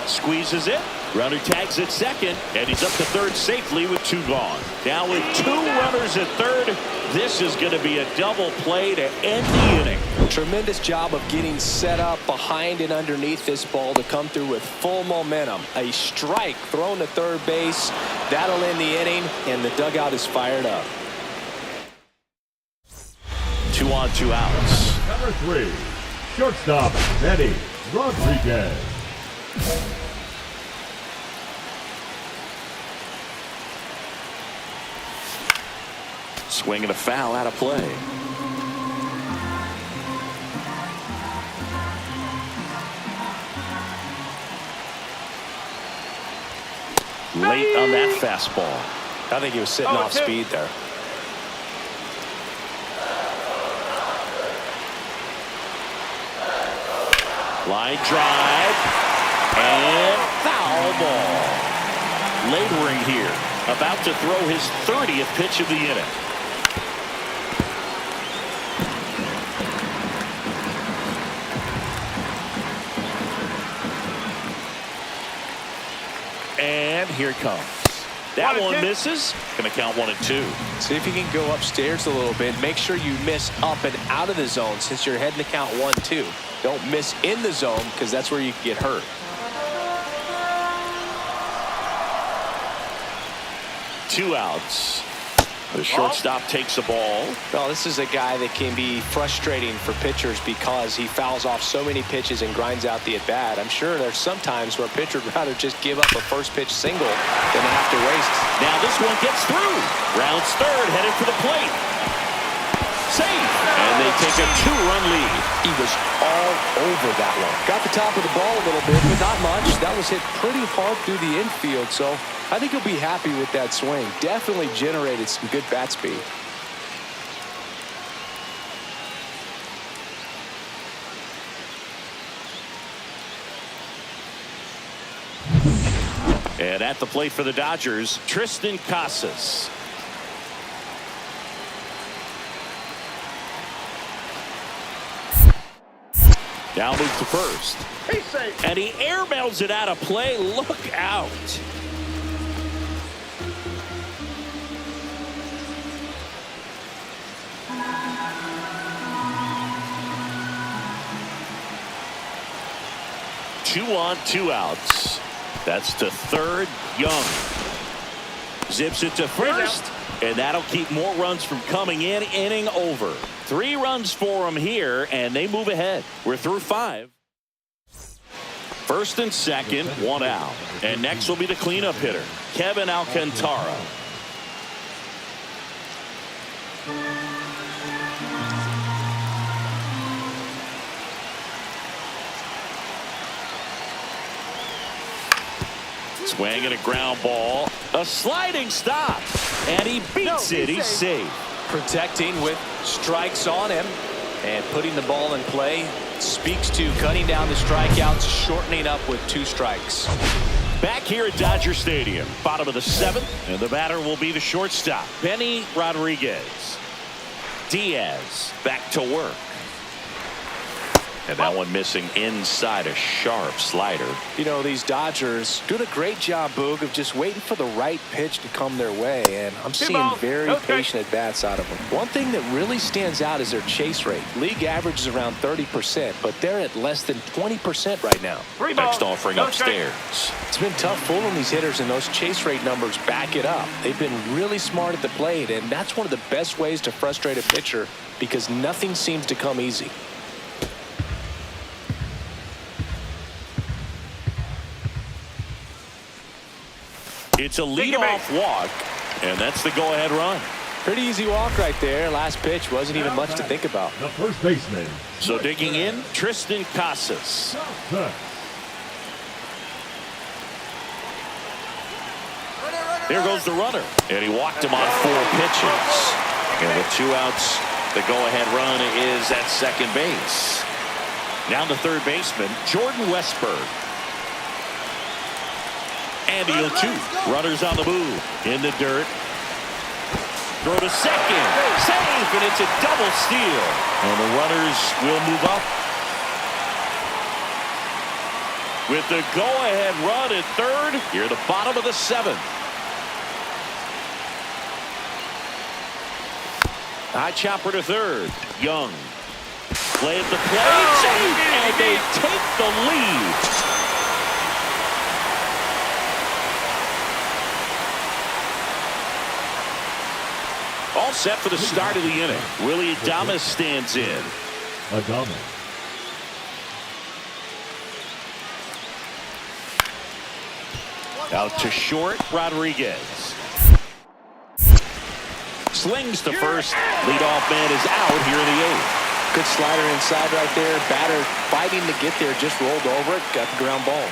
Squeezes it. Runner tags at second, and he's up to third safely with 2 gone. Now with 2 runners at third, this is going to be a double play to end the inning. Tremendous job of getting set up behind and underneath this ball to come through with full momentum. A strike thrown to third base. That'll end the inning, and the dugout is fired up. 2 on, 2 outs. Number 3, shortstop, Eddie Rodriguez. Swing and a foul out of play. Late on that fastball. I think he was sitting off speed there. Line drive and foul ball. Laboring here, about to throw his 30th pitch of the inning. And here it comes. That 1 and one 2. misses. Going to count 1 and 2. See if you can go upstairs a little bit. Make sure you miss up and out of the zone since you're heading to count 1-2. Don't miss in the zone because that's where you can get hurt. 2 outs. The shortstop takes the ball. Well, this is a guy that can be frustrating for pitchers because he fouls off so many pitches and grinds out the at-bat. I'm sure there's some times where a pitcher would rather just give up a first pitch single than have to waste. Now this one gets through. Rounds third, headed for the plate. Safe. And they take a 2-run lead. He was all over that one. Got the top of the ball a little bit, but not much. That was hit pretty hard through the infield, so I think he'll be happy with that swing. Definitely generated some good bat speed. And at the plate for the Dodgers, Tristan Casas. Now moves to first. He's safe. And he airmails it out of play. Look out. Two on, 2 outs. That's to third. Young zips it to first, and that'll keep more runs from coming in. Inning over. 3 runs for him here, and they move ahead. We're through 5. First and second, 1 out. And next will be the cleanup hitter, Kevin Alcantara. Swing and a ground ball. A sliding stop. And he beats it. He's safe. Protecting with strikes on him and putting the ball in play speaks to cutting down the strikeouts, shortening up with 2 strikes. Back here at Dodger Stadium, bottom of the 7th, and the batter will be the shortstop, Benny Rodriguez. Diaz back to work. And that one missing inside, a sharp slider. You know, these Dodgers doing a great job, Boog, of just waiting for the right pitch to come their way, and I'm seeing very patient at-bats out of them. One thing that really stands out is their chase rate. League average is around 30%, but they're at less than 20% right now. Next offering upstairs. It's been tough fooling these hitters, and those chase rate numbers back it up. They've been really smart at the plate, and that's one of the best ways to frustrate a pitcher because nothing seems to come easy. It's a leadoff walk, and that's the go-ahead run. Pretty easy walk right there. Last pitch wasn't even much to think about. The first baseman. So digging in, Tristan Casas. There goes the runner, and he walked him on 4 pitches. And with 2 outs, the go-ahead run is at second base. Now the third baseman, Jordan Westburg. And the 0-2. Runners on the move. In the dirt. Throw to second. Safe, and it's a double steal. And the runners will move up. With the go-ahead run at third, here at the bottom of the 7th. High chopper to third. Young. Play at the plate. Safe, and they take the lead. All set for the start of the inning. Willie Adames stands in. Adames. Out to short, Rodriguez. Slings to first. Leadoff man is out here in the 8th. Good slider inside right there. Batter fighting to get there. Just rolled over it. Got the ground ball.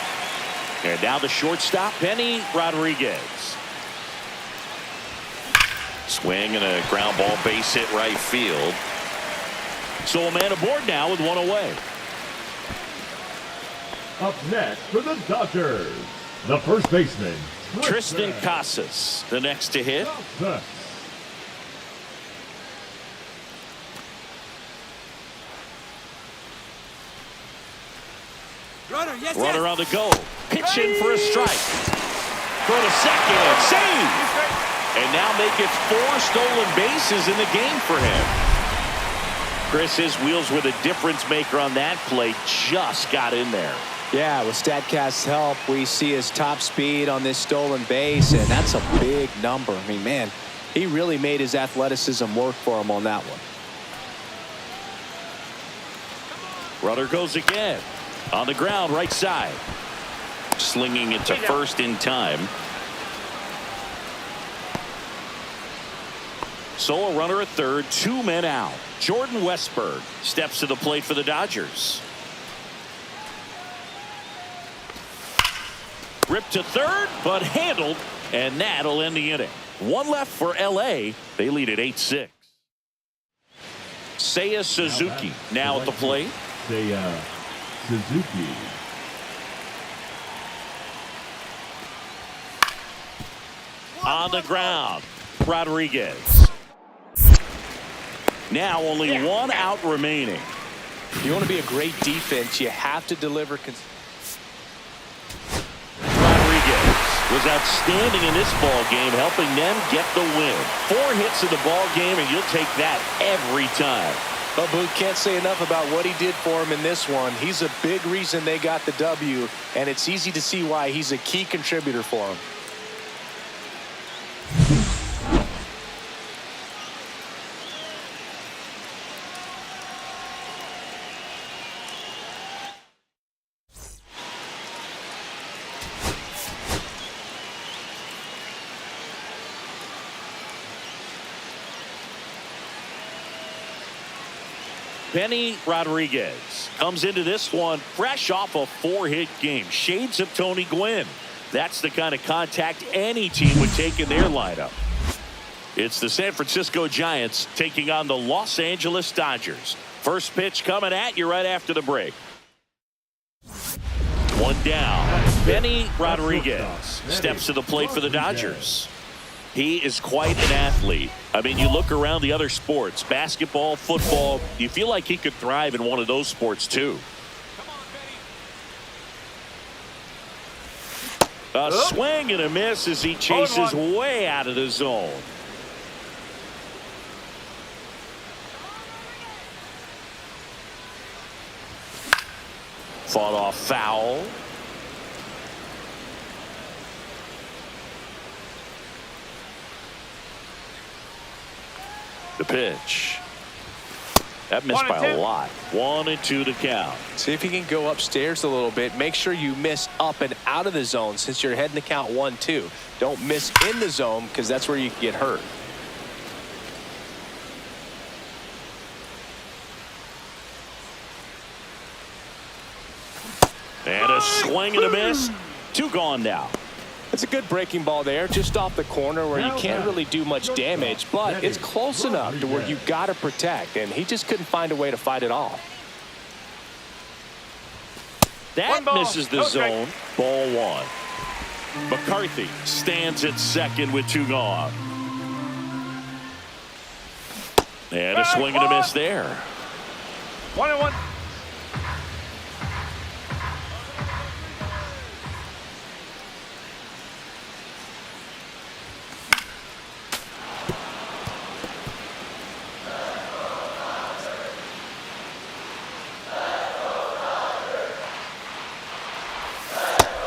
And now the shortstop, Benny Rodriguez. Swing and a ground ball, base hit right field. So a man aboard now with 1 away. Up next for the Dodgers, the first baseman, Tristan Casas, the next to hit. Casas. Runner, yes, Runner yes. on the go. Pitch in for a strike. throw to second. Save. And now make it 4 stolen bases in the game for him. Chris, his wheels were the difference maker on that play. Just got in there. Yeah, with StatCast's help, we see his top speed on this stolen base, and that's a big number. I mean, man, he really made his athleticism work for him on that one. Runner goes again. On the ground, right side. Slinging it to first in time. So a runner at third, 2 men out. Jordan Westburg steps to the plate for the Dodgers. Ripped to third, but handled, and that'll end the inning. 1 left for L.A. They lead at 8-6. Seiya Suzuki now at the plate. Seiya Suzuki. On the ground, Rodriguez. Now only 1 out remaining. If you want to be a great defense, you have to deliver. Rodriguez was outstanding in this ball game, helping them get the win. 4 hits in the ball game, and you'll take that every time. But Boog can't say enough about what he did for him in this one. He's a big reason they got the W, and it's easy to see why he's a key contributor for him. Benny Rodriguez comes into this one fresh off a 4-hit game. Shades of Tony Gwynn. That's the kind of contact any team would take in their lineup. It's the San Francisco Giants taking on the Los Angeles Dodgers. First pitch coming at you right after the break. 1 down. Benny Rodriguez steps to the plate for the Dodgers. He is quite an athlete. I mean, you look around the other sports, basketball, football, you feel like he could thrive in one of those sports too. A swing and a miss as he chases way out of the zone. Fought off foul. The pitch. That missed by a lot. 1-2 to count. See if you can go upstairs a little bit. Make sure you miss up and out of the zone since you're heading to count 1-2. Don't miss in the zone because that's where you can get hurt. And a swing and a miss. 2 gone now. It's a good breaking ball there, just off the corner where you can't really do much damage, but it's close enough to where you got to protect, and he just couldn't find a way to fight it off. That misses the zone. Ball 1. McCarthy stands at second with 2 gone. And a swing and a miss there. 1-1.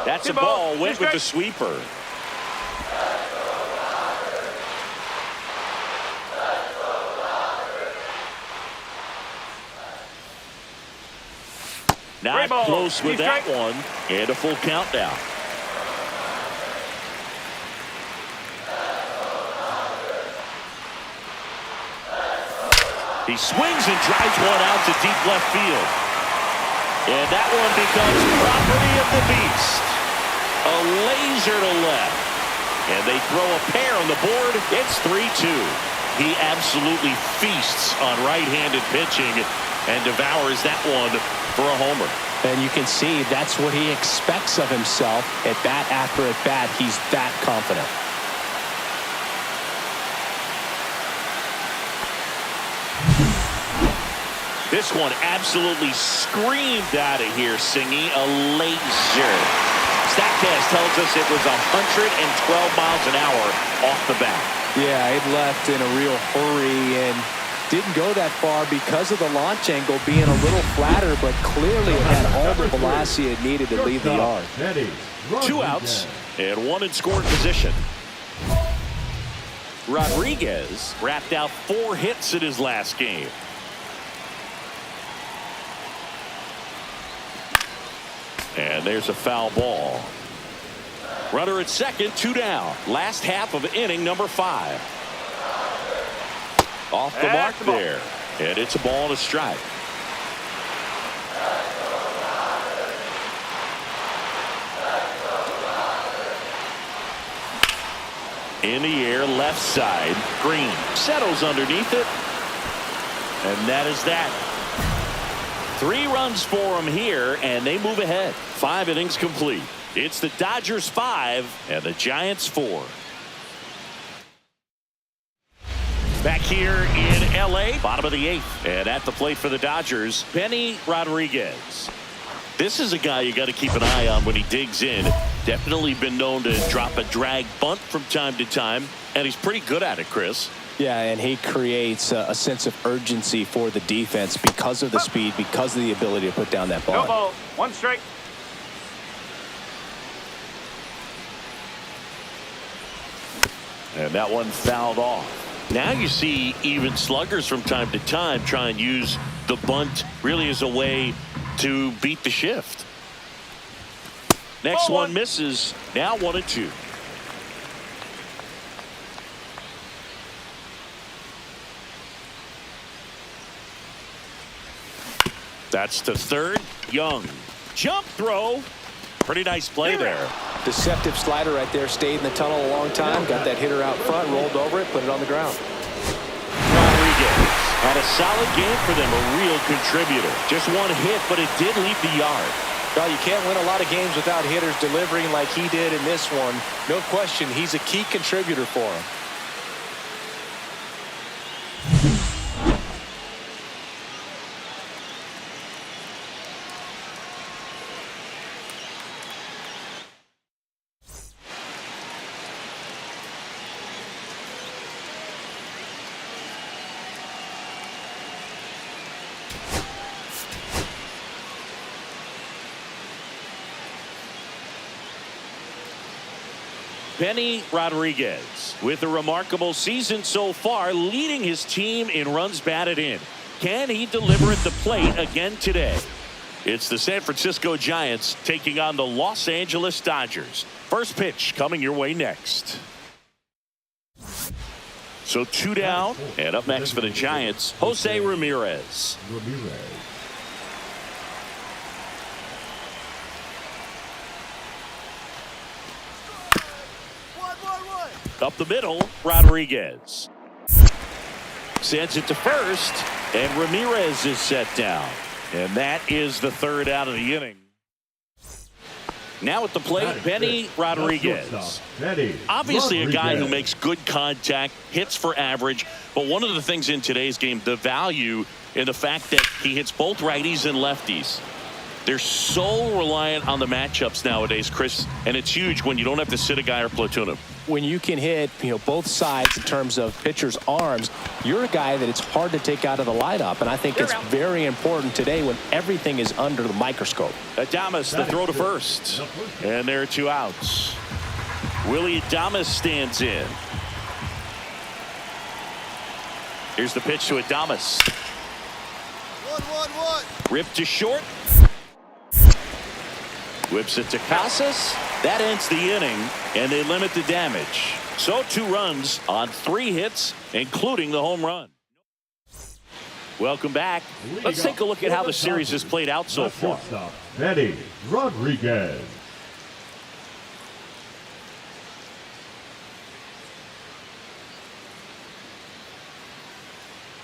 That's a ball. Went with the sweeper. Not close with that one. And a full countdown. He swings and drives one out to deep left field. And that one becomes property of the beast. A laser to left. And they throw a pair on the board. It's 3-2. He absolutely feasts on right-handed pitching and devours that one for a homer. And you can see that's what he expects of himself at bat after at bat. He's that confident. This one absolutely screamed out of here, Singy. A laser. StatCast tells us it was 112 miles an hour off the bat. Yeah, it left in a real hurry and didn't go that far because of the launch angle being a little flatter, but clearly it had all the velocity it needed to leave the yard. 2 outs and 1 in scoring position. Rodriguez wrapped out 4 hits in his last game. And there's a foul ball. Runner at second, 2 down. Last half of inning number 5. Off the mark there. And it's a ball and a strike. In the air, left side. Green settles underneath it. And that is that. 3 runs for him here, and they move ahead. 5 innings complete. It's the Dodgers 5 and the Giants 4. Back here in L.A., bottom of the 8th. And at the plate for the Dodgers, Benny Rodriguez. This is a guy you got to keep an eye on when he digs in. Definitely been known to drop a drag bunt from time to time, and he's pretty good at it, Chris. Yeah, and he creates a sense of urgency for the defense because of the speed, because of the ability to put down that ball. No ball. 1 strike. And that one fouled off. Now you see even sluggers from time to time try and use the bunt really as a way to beat the shift. Next one misses. Now 1-2. That's to third. Young. Jump throw. Pretty nice play there. Deceptive slider right there. Stayed in the tunnel a long time. Got that hitter out front. Rolled over it. Put it on the ground. Rodriguez had a solid game for them. A real contributor. Just 1 hit, but it did leave the yard. Well, you can't win a lot of games without hitters delivering like he did in this one. No question, he's a key contributor for him. Benny Rodriguez with a remarkable season so far, leading his team in runs batted in. Can he deliver at the plate again today? It's the San Francisco Giants taking on the Los Angeles Dodgers. First pitch coming your way next. So 2 down, and up next for the Giants, Jose Ramirez. Up the middle, Rodriguez sends it to first, and Ramirez is set down. And that is the 3rd out of the inning. Now at the plate, Benny Rodriguez. Obviously a guy who makes good contact, hits for average, but one of the things in today's game, the value in the fact that he hits both righties and lefties. They're so reliant on the matchups nowadays, Chris, and it's huge when you don't have to sit a guy or platoon him. When you can hit, both sides in terms of pitchers' arms, you're a guy that it's hard to take out of the lineup, and I think it's very important today when everything is under the microscope. Adames, the throw to first, and there are 2 outs. Willie Adames stands in. Here's the pitch to Adames. 1-1-1. Ripped to short. Whips it to Casas. That ends the inning, and they limit the damage. So 2 runs on 3 hits, including the home run. Welcome back. Let's take a look at how the series has played out so far. Benny Rodriguez.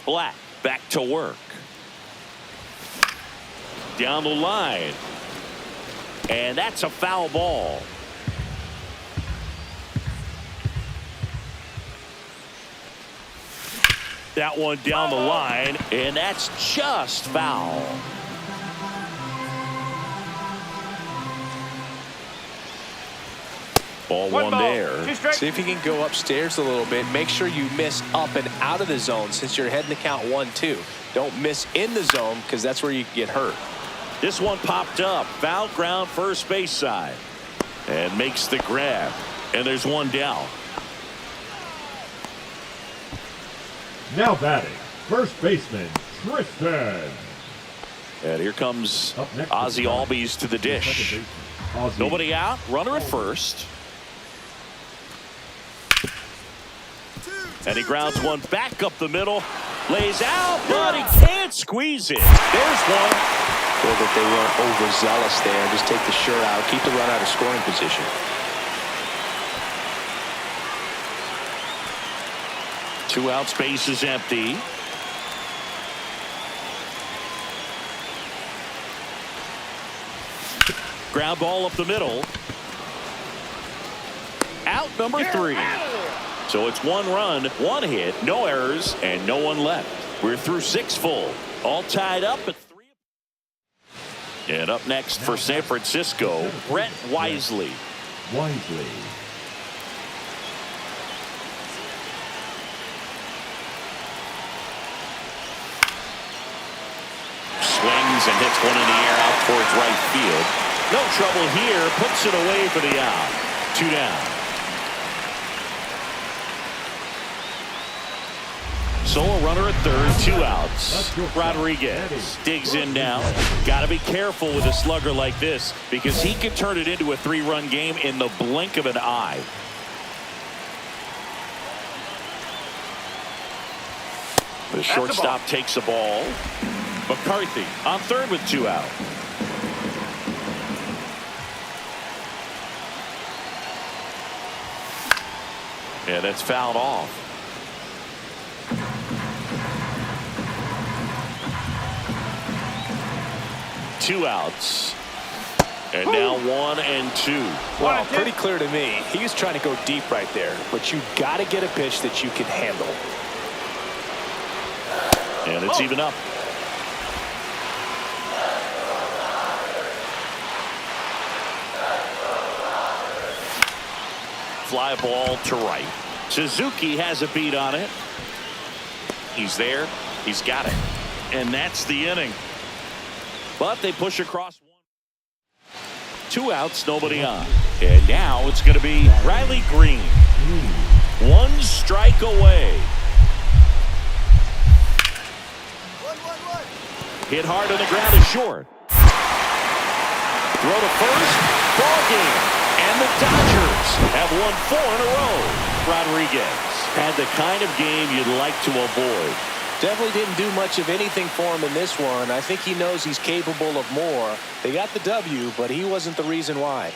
Black back to work. Down the line. And that's a foul ball. That one down the line, and that's just foul. Ball One one ball. there. Two strikes. See if you can go upstairs a little bit. Make sure you miss up and out of the zone since you're heading to count 1-2. Don't miss in the zone because that's where you get hurt. This one popped up. Foul ground first base side. And makes the grab. And there's one down. Now batting, first baseman Tristan. And here comes Up next, Ozzie Albies to the dish. Second baseman, Ozzie. Nobody out. Runner at first. And he grounds one back up the middle. Lays out, but he can't squeeze it. There's one. Feel that they weren't overzealous there. Just take the shirt out. Keep the run out of scoring position. Two outs, base is empty. Ground ball up the middle. Out number 3. So it's 1 run, 1 hit, no errors, and no one left. We're through 6 full. All tied up at 3. And up next for San Francisco, Brett Wisely. Wisely. Swings and hits one in the air out towards right field. No trouble here. Puts it away for the out. 2 down. Solo runner at third. 2 outs. Rodriguez digs in now. Got to be careful with a slugger like this because he can turn it into a 3-run game in the blink of an eye. The shortstop takes the ball. McCarthy on third with 2 out. And it's fouled off. Two outs. And now 1 and 2. Well, pretty clear to me. He was trying to go deep right there, but you got to get a pitch that you can handle. And it's even up. Fly ball to right. Suzuki has a beat on it. He's there. He's got it. And that's the inning. But they push across 1. 2 outs, nobody on. And now it's going to be Riley Green. 1 strike away. 1-1-1. Hit hard on the ground is short. Throw to first. Ball game. And the Dodgers have won 4 in a row. Rodriguez had the kind of game you'd like to avoid. Definitely didn't do much of anything for him in this one. I think he knows he's capable of more. They got the W, but he wasn't the reason why.